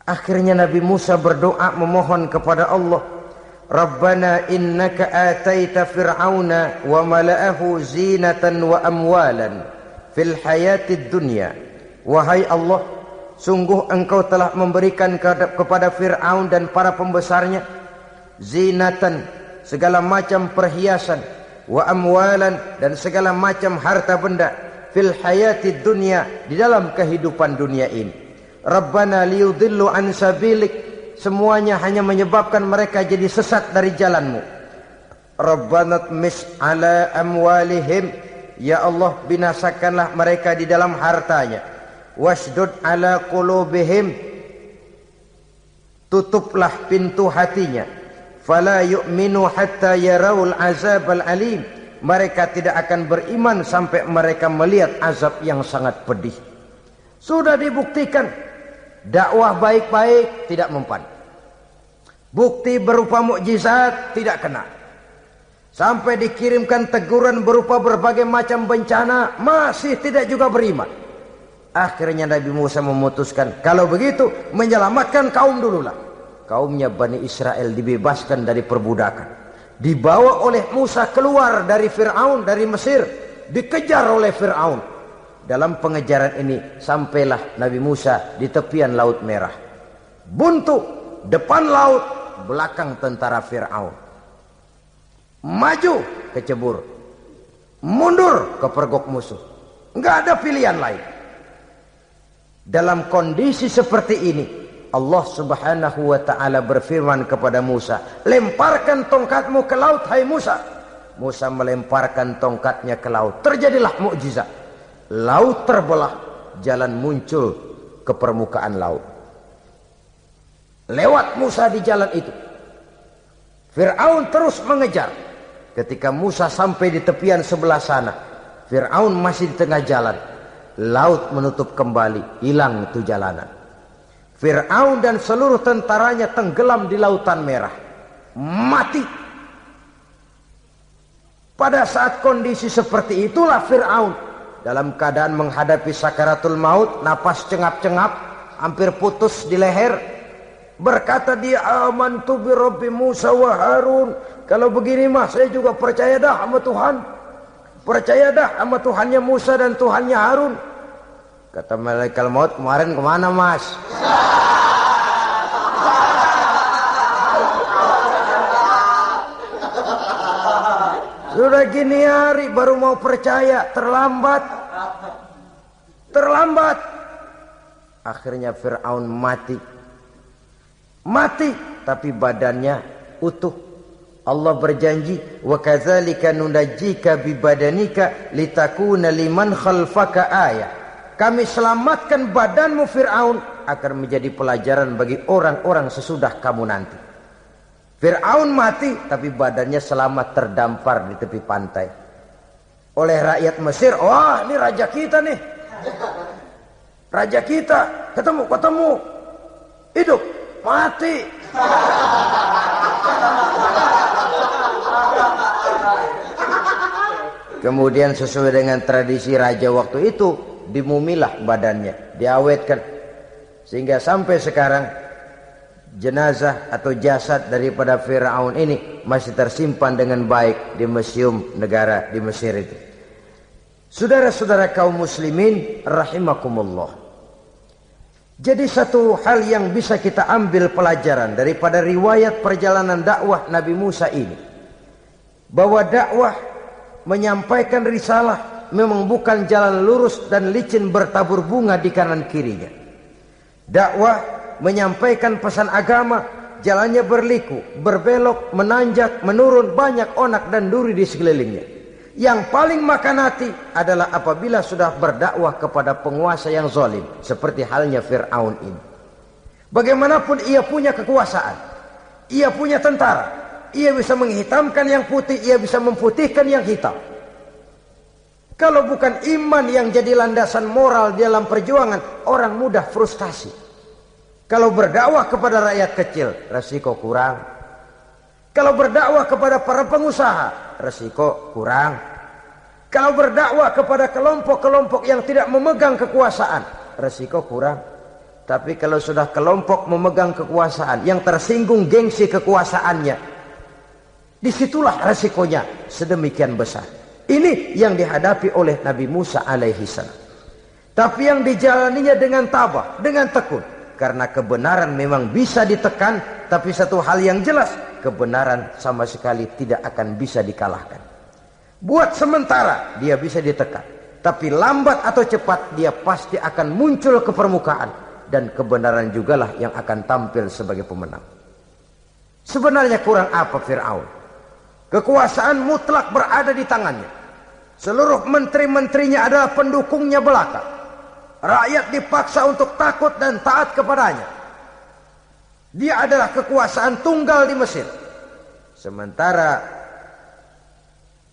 [SPEAKER 1] Akhirnya Nabi Musa berdoa memohon kepada Allah, Rabbana innaka ataita fir'auna wa mala'ahu zinatan wa amwalan fil hayatid dunya. Wahai Allah, sungguh engkau telah memberikan kepada Fir'aun dan para pembesarnya zinatan, segala macam perhiasan, wa amwalan, dan segala macam harta benda, fil hayatid dunya, di dalam kehidupan dunia ini. Rabbana liyudillu an sabilik, semuanya hanya menyebabkan mereka jadi sesat dari jalanmu. Rabbana tmis ala amwalihim, ya Allah binasakanlah mereka di dalam hartanya. Wasdud ala qulubihim, tutuplah pintu hatinya. Fala yu'minu hatta yarawul azab al-alim, mereka tidak akan beriman sampai mereka melihat azab yang sangat pedih. Sudah dibuktikan dakwah baik-baik tidak mempan, bukti berupa mukjizat tidak kena, sampai dikirimkan teguran berupa berbagai macam bencana masih tidak juga beriman. Akhirnya Nabi Musa memutuskan, kalau begitu menyelamatkan kaum dululah. Kaumnya Bani Israel dibebaskan dari perbudakan, dibawa oleh Musa keluar dari Fir'aun, dari Mesir, dikejar oleh Fir'aun. Dalam pengejaran ini sampailah Nabi Musa di tepian Laut Merah. Buntu, depan laut, belakang tentara Fir'aun. Maju kecebur, mundur kepergok musuh. Enggak ada pilihan lain. Dalam kondisi seperti ini, Allah subhanahu wa ta'ala berfirman kepada Musa, lemparkan tongkatmu ke laut, hai Musa. Musa melemparkan tongkatnya ke laut. Terjadilah mukjizat. Laut terbelah, jalan muncul ke permukaan laut. Lewat Musa di jalan itu, Fir'aun terus mengejar. Ketika Musa sampai di tepian sebelah sana, Fir'aun masih di tengah jalan. Laut menutup kembali, hilang itu jalanan. Fir'aun dan seluruh tentaranya tenggelam di Lautan Merah, mati. Pada saat kondisi seperti itulah Fir'aun dalam keadaan menghadapi sakaratul maut, napas cengap-cengap, hampir putus di leher, berkata dia, amantu bi Rabbi Musa wa Harun. Kalau begini mah saya juga percaya dah sama Tuhan. Percaya dah sama Tuhannya Musa dan Tuhannya Harun. Kata malaikat maut, kemarin kemana mas? Sudah gini hari baru mau percaya, terlambat. Terlambat. Akhirnya Fir'aun mati. Mati, tapi badannya utuh. Allah berjanji, wa kadzalika nunajjika bi badanika litakuna liman khalfaka ayah. Kami selamatkan badanmu Fir'aun agar menjadi pelajaran bagi orang-orang sesudah kamu nanti. Fir'aun mati, tapi badannya selamat terdampar di tepi pantai oleh rakyat Mesir. Wah, ini raja kita nih, raja kita. Ketemu hidup mati. Kemudian sesuai dengan tradisi raja waktu itu, dimumilah badannya, diawetkan, sehingga sampai sekarang jenazah atau jasad daripada Fir'aun ini masih tersimpan dengan baik di museum negara di Mesir itu. Saudara-saudara kaum muslimin rahimakumullah. Jadi satu hal yang bisa kita ambil pelajaran daripada riwayat perjalanan dakwah Nabi Musa ini, bahwa dakwah menyampaikan risalah memang bukan jalan lurus dan licin bertabur bunga di kanan kirinya. Dakwah menyampaikan pesan agama, jalannya berliku, berbelok, menanjak, menurun, banyak onak dan duri di sekelilingnya. Yang paling makan hati adalah apabila sudah berdakwah kepada penguasa yang zalim, seperti halnya Fir'aun ini. Bagaimanapun ia punya kekuasaan, ia punya tentara, ia bisa menghitamkan yang putih, ia bisa memutihkan yang hitam. Kalau bukan iman yang jadi landasan moral dalam perjuangan, orang mudah frustasi. Kalau berdakwah kepada rakyat kecil, resiko kurang. Kalau berdakwah kepada para pengusaha, resiko kurang. Kalau berdakwah kepada kelompok-kelompok yang tidak memegang kekuasaan, resiko kurang. Tapi kalau sudah kelompok memegang kekuasaan, yang tersinggung gengsi kekuasaannya, disitulah resikonya sedemikian besar. Ini yang dihadapi oleh Nabi Musa alaihi salam. Tapi yang dijalaninya dengan tabah, dengan tekun. Karena kebenaran memang bisa ditekan, tapi satu hal yang jelas, kebenaran sama sekali tidak akan bisa dikalahkan. Buat sementara dia bisa ditekan, tapi lambat atau cepat dia pasti akan muncul ke permukaan, dan kebenaran jugalah yang akan tampil sebagai pemenang. Sebenarnya kurang apa Fir'aun? Kekuasaan mutlak berada di tangannya. Seluruh menteri-menterinya adalah pendukungnya belaka. Rakyat dipaksa untuk takut dan taat kepadanya. Dia adalah kekuasaan tunggal di Mesir. Sementara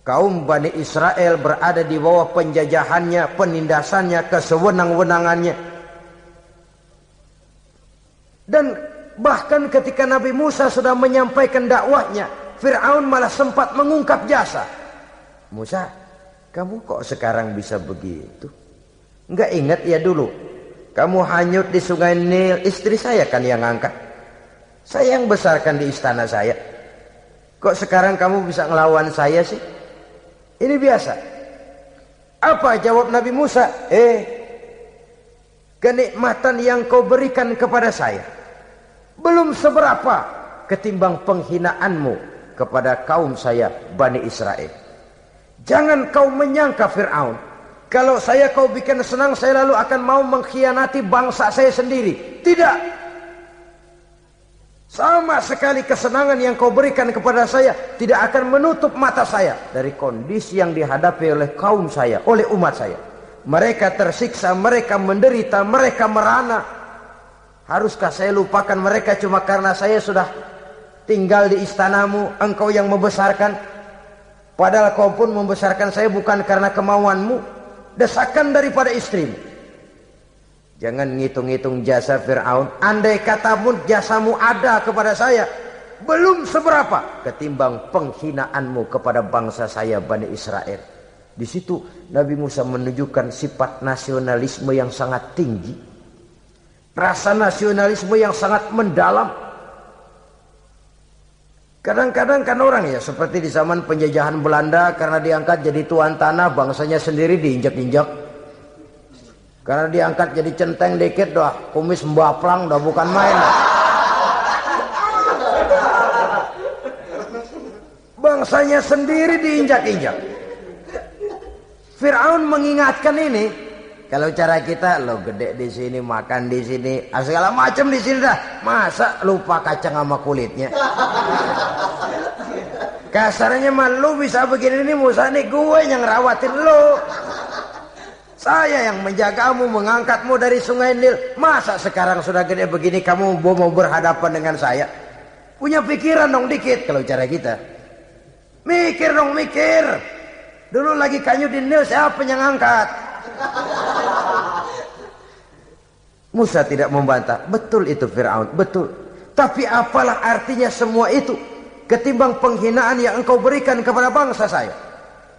[SPEAKER 1] kaum Bani Israel berada di bawah penjajahannya, penindasannya, kesewenang-wenangannya. Dan bahkan ketika Nabi Musa sudah menyampaikan dakwahnya, Fir'aun malah sempat mengungkap jasa. Musa, kamu kok sekarang bisa begitu? Enggak ingat ya dulu kamu hanyut di sungai Nil, istri saya kan yang ngangkat, saya yang besarkan di istana saya. Kok sekarang kamu bisa ngelawan saya sih? Ini biasa. Apa jawab Nabi Musa? Kenikmatan yang kau berikan kepada saya belum seberapa ketimbang penghinaanmu kepada kaum saya Bani Israel. Jangan kau menyangka Fir'aun, kalau saya kau bikin senang, saya lalu akan mau mengkhianati bangsa saya sendiri. Tidak. Sama sekali kesenangan yang kau berikan kepada saya tidak akan menutup mata saya dari kondisi yang dihadapi oleh kaum saya, oleh umat saya. Mereka tersiksa, mereka menderita, mereka merana. Haruskah saya lupakan mereka cuma karena saya sudah tinggal di istanamu, engkau yang membesarkan? Padahal kau pun membesarkan saya bukan karena kemauanmu. Desakan daripada istrimu. Jangan ngitung-ngitung jasa Fir'aun. Andai katamu jasamu ada kepada saya, belum seberapa ketimbang penghinaanmu kepada bangsa saya Bani Israel. Di situ Nabi Musa menunjukkan sifat nasionalisme yang sangat tinggi, rasa nasionalisme yang sangat mendalam. Kadang-kadang kan orang ya seperti di zaman penjajahan Belanda, karena diangkat jadi tuan tanah, bangsanya sendiri diinjak-injak. Karena diangkat jadi centeng dikit dah, kumis mbaplang dah, bukan main. Bangsanya sendiri diinjak-injak. Fir'aun mengingatkan ini, kalau cara kita lo gede di sini, makan di sini, segala macam di sini dah, masa lupa kacang sama kulitnya. Kasarnya mah lu bisa begini nih, Musa nih, gue yang rawatin lo. Saya yang menjagamu, mengangkatmu dari sungai Nil. Masa sekarang sudah gede begini kamu mau berhadapan dengan saya? Punya pikiran dong dikit kalau cara kita. Mikir dong, mikir. Dulu lagi kanyu di Nil, siapa yang angkat? Musa tidak membantah. Betul itu Fir'aun, betul. Tapi apalah artinya semua itu ketimbang penghinaan yang engkau berikan kepada bangsa saya.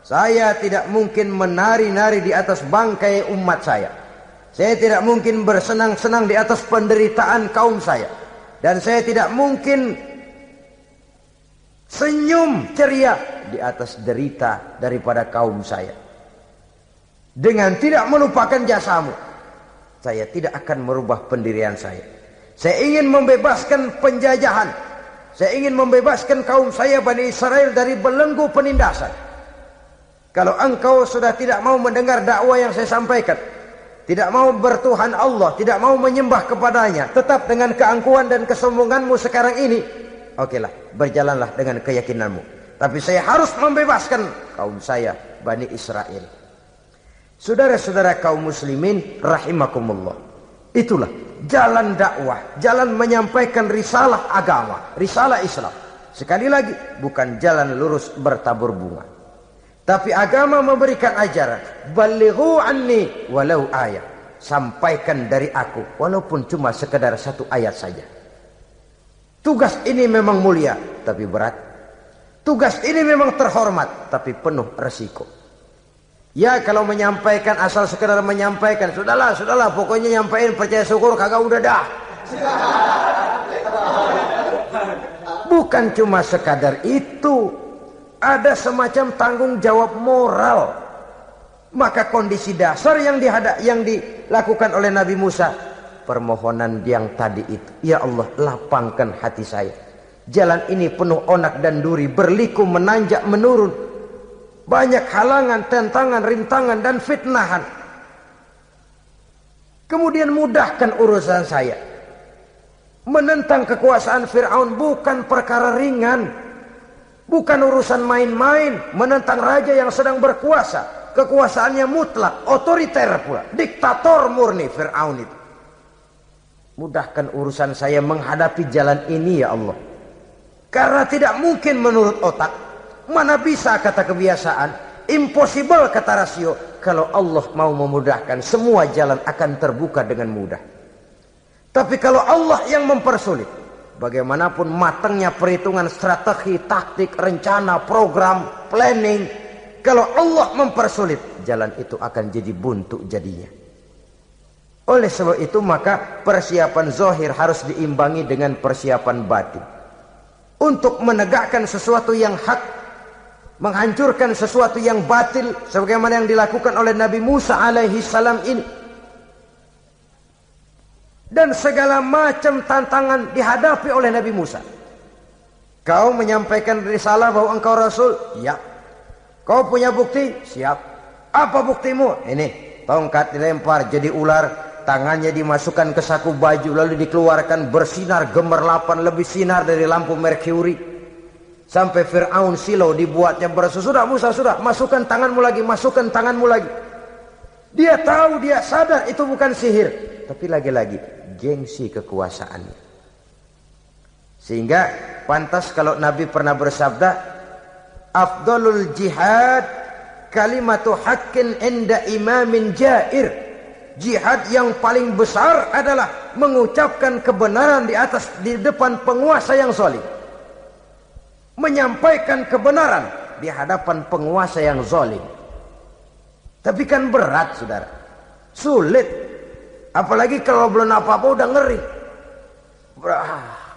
[SPEAKER 1] Saya tidak mungkin menari-nari di atas bangkai umat saya. Saya tidak mungkin bersenang-senang di atas penderitaan kaum saya. Dan saya tidak mungkin senyum ceria di atas derita daripada kaum saya. Dengan tidak melupakan jasamu, saya tidak akan merubah pendirian saya. Saya ingin membebaskan penjajahan. Saya ingin membebaskan kaum saya Bani Israel dari belenggu penindasan. Kalau engkau sudah tidak mau mendengar dakwah yang saya sampaikan, tidak mau bertuhan Allah, tidak mau menyembah kepadanya, tetap dengan keangkuhan dan kesombonganmu sekarang ini, okelah, berjalanlah dengan keyakinanmu. Tapi saya harus membebaskan kaum saya Bani Israel. Saudara-saudara kaum muslimin rahimakumullah, itulah jalan dakwah, jalan menyampaikan risalah agama, risalah Islam. Sekali lagi, bukan jalan lurus bertabur bunga. Tapi agama memberikan ajaran, balighu anni walau ayat. Sampaikan dari aku walaupun cuma sekedar satu ayat saja. Tugas ini memang mulia tapi berat. Tugas ini memang terhormat tapi penuh resiko. Ya kalau menyampaikan asal sekedar menyampaikan, sudahlah, pokoknya nyampein, percaya syukur kagak, udah dah. Bukan cuma sekadar itu, ada semacam tanggung jawab moral. Maka kondisi dasar yang dilakukan oleh Nabi Musa, permohonan yang tadi itu, ya Allah, lapangkan hati saya. Jalan ini penuh onak dan duri, berliku, menanjak, menurun. Banyak halangan, tentangan, rintangan, dan fitnahan. Kemudian mudahkan urusan saya. Menentang kekuasaan Fir'aun bukan perkara ringan. Bukan urusan main-main. Menentang raja yang sedang berkuasa. Kekuasaannya mutlak, otoriter pula. Diktator murni Fir'aun itu. Mudahkan urusan saya menghadapi jalan ini ya Allah. Karena tidak mungkin menurut otak. Mana bisa kata kebiasaan, impossible kata rasio. Kalau Allah mau memudahkan, semua jalan akan terbuka dengan mudah. Tapi kalau Allah yang mempersulit, bagaimanapun matangnya perhitungan strategi, taktik, rencana, program, planning, kalau Allah mempersulit, jalan itu akan jadi buntu jadinya. Oleh sebab itu maka persiapan zahir harus diimbangi dengan persiapan batin. Untuk menegakkan sesuatu yang hak, menghancurkan sesuatu yang batil, sebagaimana yang dilakukan oleh Nabi Musa alaihi salam ini. Dan segala macam tantangan dihadapi oleh Nabi Musa. Kau menyampaikan risalah bahwa engkau Rasul? Ya. Kau punya bukti? Siap. Apa buktimu? Ini, tongkat dilempar jadi ular, tangannya dimasukkan ke saku baju, lalu dikeluarkan bersinar gemerlapan, lebih sinar dari lampu merkuri. Sampai Fir'aun silau dibuatnya berasa, sudah Musa, sudah, masukkan tanganmu lagi, masukkan tanganmu lagi. Dia tahu, dia sadar itu bukan sihir, tapi lagi-lagi gengsi kekuasaannya. Sehingga pantas kalau Nabi pernah bersabda, afdalul jihad kalimatu haqqin inda imamin jair. Jihad yang paling besar adalah mengucapkan kebenaran di depan penguasa yang zalim. menyampaikan kebenaran di hadapan penguasa yang zalim. Tapi kan berat, saudara. Sulit. Apalagi kalau belum apa-apa udah ngeri.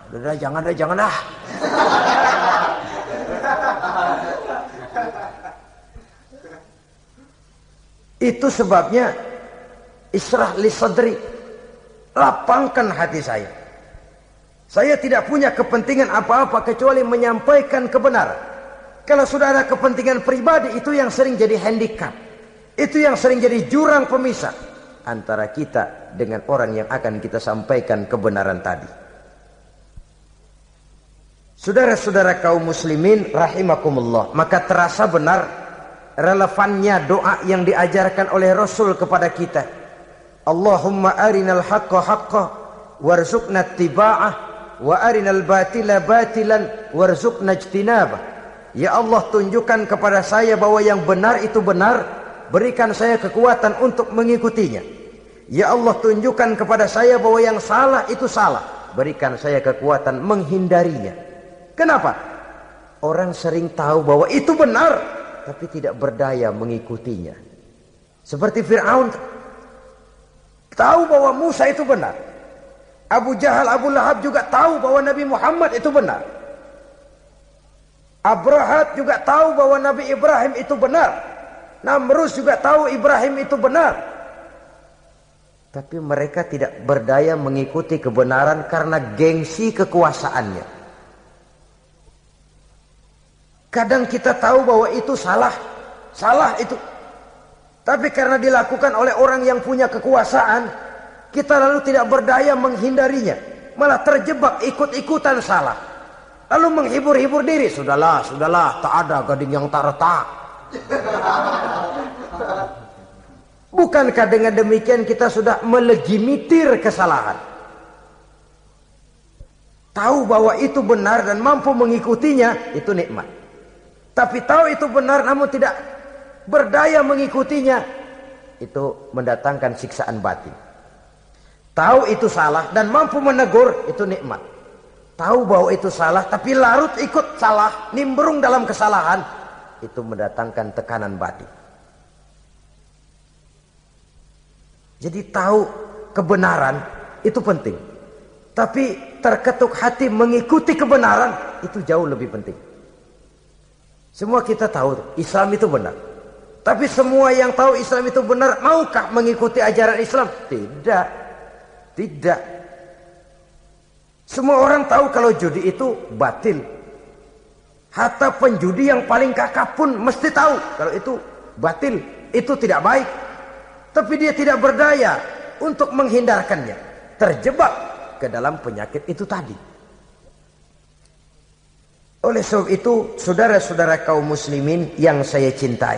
[SPEAKER 1] Udah jangan dah. Itu sebabnya Ishrah li sadri, lapangkan hati saya. Saya tidak punya kepentingan apa-apa kecuali menyampaikan kebenaran. Kalau sudah ada kepentingan pribadi, itu yang sering jadi handicap. Itu yang sering jadi jurang pemisah antara kita dengan orang yang akan kita sampaikan kebenaran tadi. Saudara-saudara kaum muslimin rahimakumullah, maka terasa benar relevannya doa yang diajarkan oleh Rasul kepada kita. Allahumma arinal haqqa haqqa warzuqna ittiba'ah wa arinal batila batilan warzuqna ijtinabah. Ya Allah, tunjukkan kepada saya bahwa yang benar itu benar, berikan saya kekuatan untuk mengikutinya. Ya Allah, tunjukkan kepada saya bahwa yang salah itu salah, berikan saya kekuatan menghindarinya. Kenapa? Orang sering tahu bahwa itu benar, tapi tidak berdaya mengikutinya. Seperti Fir'aun, tahu bahwa Musa itu benar. Abu Jahal, Abu Lahab juga tahu bahwa Nabi Muhammad itu benar. Abrahat juga tahu bahwa Nabi Ibrahim itu benar. Namrus juga tahu Ibrahim itu benar. Tapi mereka tidak berdaya mengikuti kebenaran karena gengsi kekuasaannya. Kadang kita tahu bahwa itu salah. Salah itu. Tapi karena dilakukan oleh orang yang punya kekuasaan, kita lalu tidak berdaya menghindarinya. Malah terjebak ikut-ikutan salah. Lalu menghibur-hibur diri. Sudahlah, tak ada gading yang tak retak. Bukankah dengan demikian kita sudah melegimitir kesalahan? Tahu bahwa itu benar dan mampu mengikutinya, itu nikmat. Tapi tahu itu benar namun tidak berdaya mengikutinya, itu mendatangkan siksaan batin. Tahu itu salah dan mampu menegur, itu nikmat. Tahu bahwa itu salah tapi larut ikut salah, nimbrung dalam kesalahan, itu mendatangkan tekanan batin. Jadi tahu kebenaran itu penting, tapi terketuk hati mengikuti kebenaran itu jauh lebih penting. Semua kita tahu Islam itu benar, tapi semua yang tahu Islam itu benar maukah mengikuti ajaran Islam? Tidak. Semua orang tahu kalau judi itu batil. Hatta penjudi yang paling kakap pun mesti tahu kalau itu batil, itu tidak baik. Tapi dia tidak berdaya untuk menghindarkannya. Terjebak ke dalam penyakit itu tadi. Oleh sebab itu, saudara-saudara kaum muslimin yang saya cintai,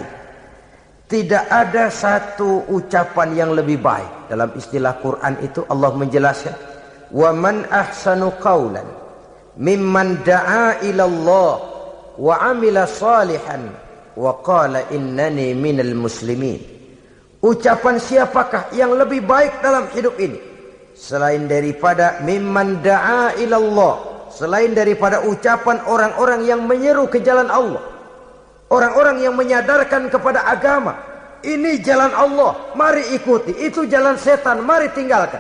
[SPEAKER 1] tidak ada satu ucapan yang lebih baik. Dalam istilah Quran itu Allah menjelaskan, wa man ahsanu qawlan mimman da'a ila Allah wa amila salihan wa qala innani minal muslimin. Ucapan siapakah yang lebih baik dalam hidup ini selain daripada mimman da'a ila Allah, selain daripada ucapan orang-orang yang menyeru ke jalan Allah, orang-orang yang menyadarkan kepada agama, ini jalan Allah, mari ikuti, itu jalan setan, mari tinggalkan.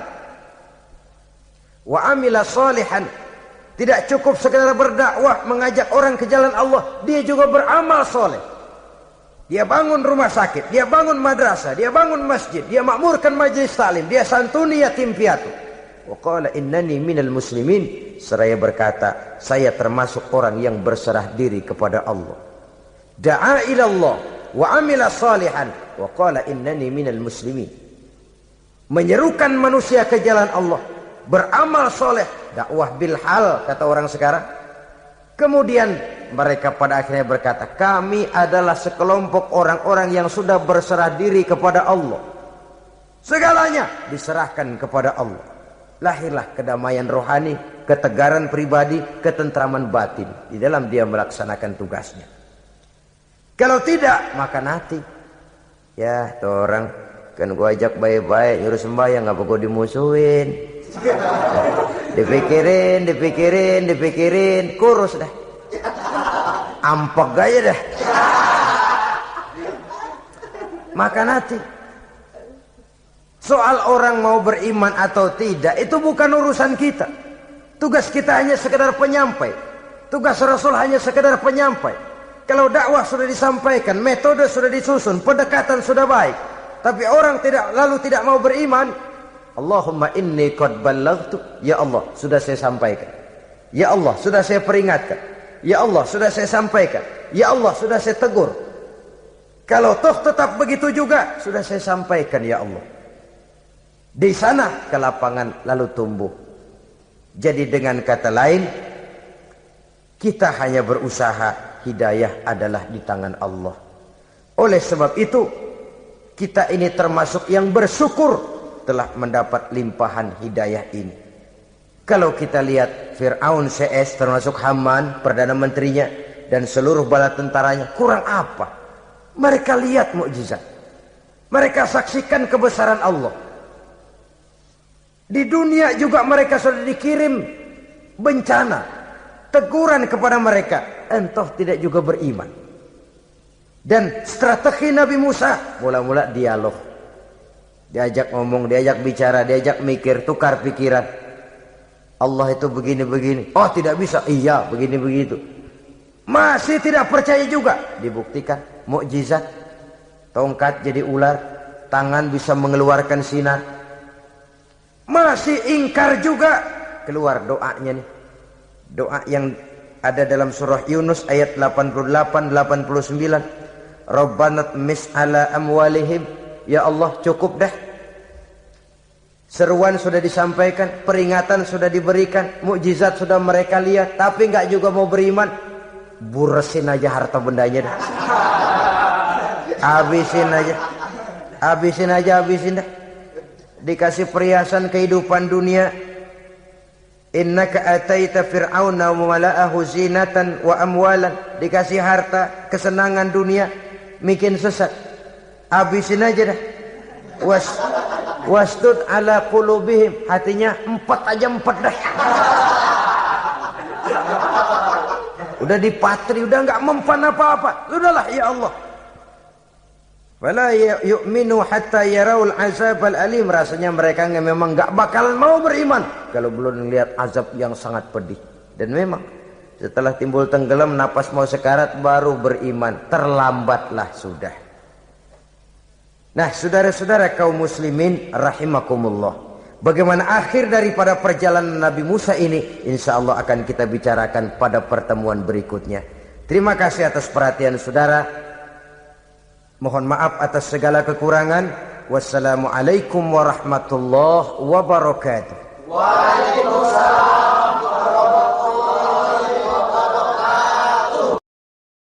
[SPEAKER 1] Wa amila salihan, tidak cukup sekedar berdakwah mengajak orang ke jalan Allah, dia juga beramal soleh. Dia bangun rumah sakit, dia bangun madrasah, dia bangun masjid, dia makmurkan majelis taklim, dia santuni yatim piatu. Wa qala innani minal muslimin, seraya berkata, saya termasuk orang yang berserah diri kepada Allah. Da'a ila Allah wa amila salihan wa qala innani minal muslimin. Menyerukan manusia ke jalan Allah, beramal soleh, dakwah bil hal kata orang sekarang. Kemudian mereka pada akhirnya berkata, kami adalah sekelompok orang-orang yang sudah berserah diri kepada Allah. Segalanya diserahkan kepada Allah. Lahirlah kedamaian rohani, ketegaran pribadi, ketentraman batin di dalam dia melaksanakan tugasnya. Kalau tidak, maka nanti ya tuh orang kan gua ajak baik-baik nyuruh sembahyang, ngapa gua dimusuhin? Dipikirin, kurus dah. ampek aja dah. Makan hati. Soal orang mau beriman atau tidak itu bukan urusan kita. Tugas kita hanya sekedar penyampai. Tugas Rasul hanya sekedar penyampai. Kalau dakwah sudah disampaikan, metode sudah disusun, pendekatan sudah baik, tapi orang tidak mau beriman, Allahumma inni qad ballaghtu, ya Allah sudah saya sampaikan, ya Allah sudah saya peringatkan, ya Allah sudah saya sampaikan, ya Allah sudah saya tegur. Kalau toh tetap begitu juga, sudah saya sampaikan ya Allah. Di sana kelapangan lalu tumbuh. Jadi dengan kata lain, kita hanya berusaha, hidayah adalah di tangan Allah. Oleh sebab itu, kita ini termasuk yang bersyukur telah mendapat limpahan hidayah ini. Kalau kita lihat Fir'aun CS, termasuk Haman, Perdana Menterinya, dan seluruh bala tentaranya, kurang apa? Mereka lihat mukjizat. Mereka saksikan kebesaran Allah. Di dunia juga mereka sudah dikirim bencana, teguran kepada mereka, entah tidak juga beriman. Dan strategi Nabi Musa mula-mula dialog, diajak ngomong, diajak bicara, diajak mikir, tukar pikiran. Allah itu begini-begini, oh tidak bisa, iya begini begitu. Masih tidak percaya juga, dibuktikan mukjizat, tongkat jadi ular, tangan bisa mengeluarkan sinar. Masih ingkar juga, keluar doanya nih. Doa yang ada dalam surah Yunus ayat 88-89. Rabbana tmis ala amwalihim. Ya Allah cukup dah. Seruan sudah disampaikan, peringatan sudah diberikan, mukjizat sudah mereka lihat, tapi enggak juga mau beriman. Buresin aja harta bendanya dah. Habisin aja. Habisin dah. Dikasih perhiasan kehidupan dunia. Innaka ataita fir'auna wa mala'ahu zinatan wa amwalan. Dikasih harta, kesenangan dunia, bikin sesat. Habisin aja dah. Wastud ala qulubihim, hatinya empat dah. Udah dipatri, udah enggak mempan apa-apa. Sudahlah ya Allah. Wala yu'minu hatta yaraul azabal alim. Rasanya mereka memang enggak bakalan mau beriman kalau belum melihat azab yang sangat pedih. Dan memang setelah timbul tenggelam, napas mau sekarat, baru beriman. Terlambatlah sudah. Nah, saudara-saudara kaum muslimin rahimakumullah, bagaimana akhir daripada perjalanan Nabi Musa ini, insya Allah akan kita bicarakan pada pertemuan berikutnya. Terima kasih atas perhatian saudara. Mohon maaf atas segala kekurangan. Wassalamualaikum warahmatullahi wabarakatuh.
[SPEAKER 2] Waalaikumsalam.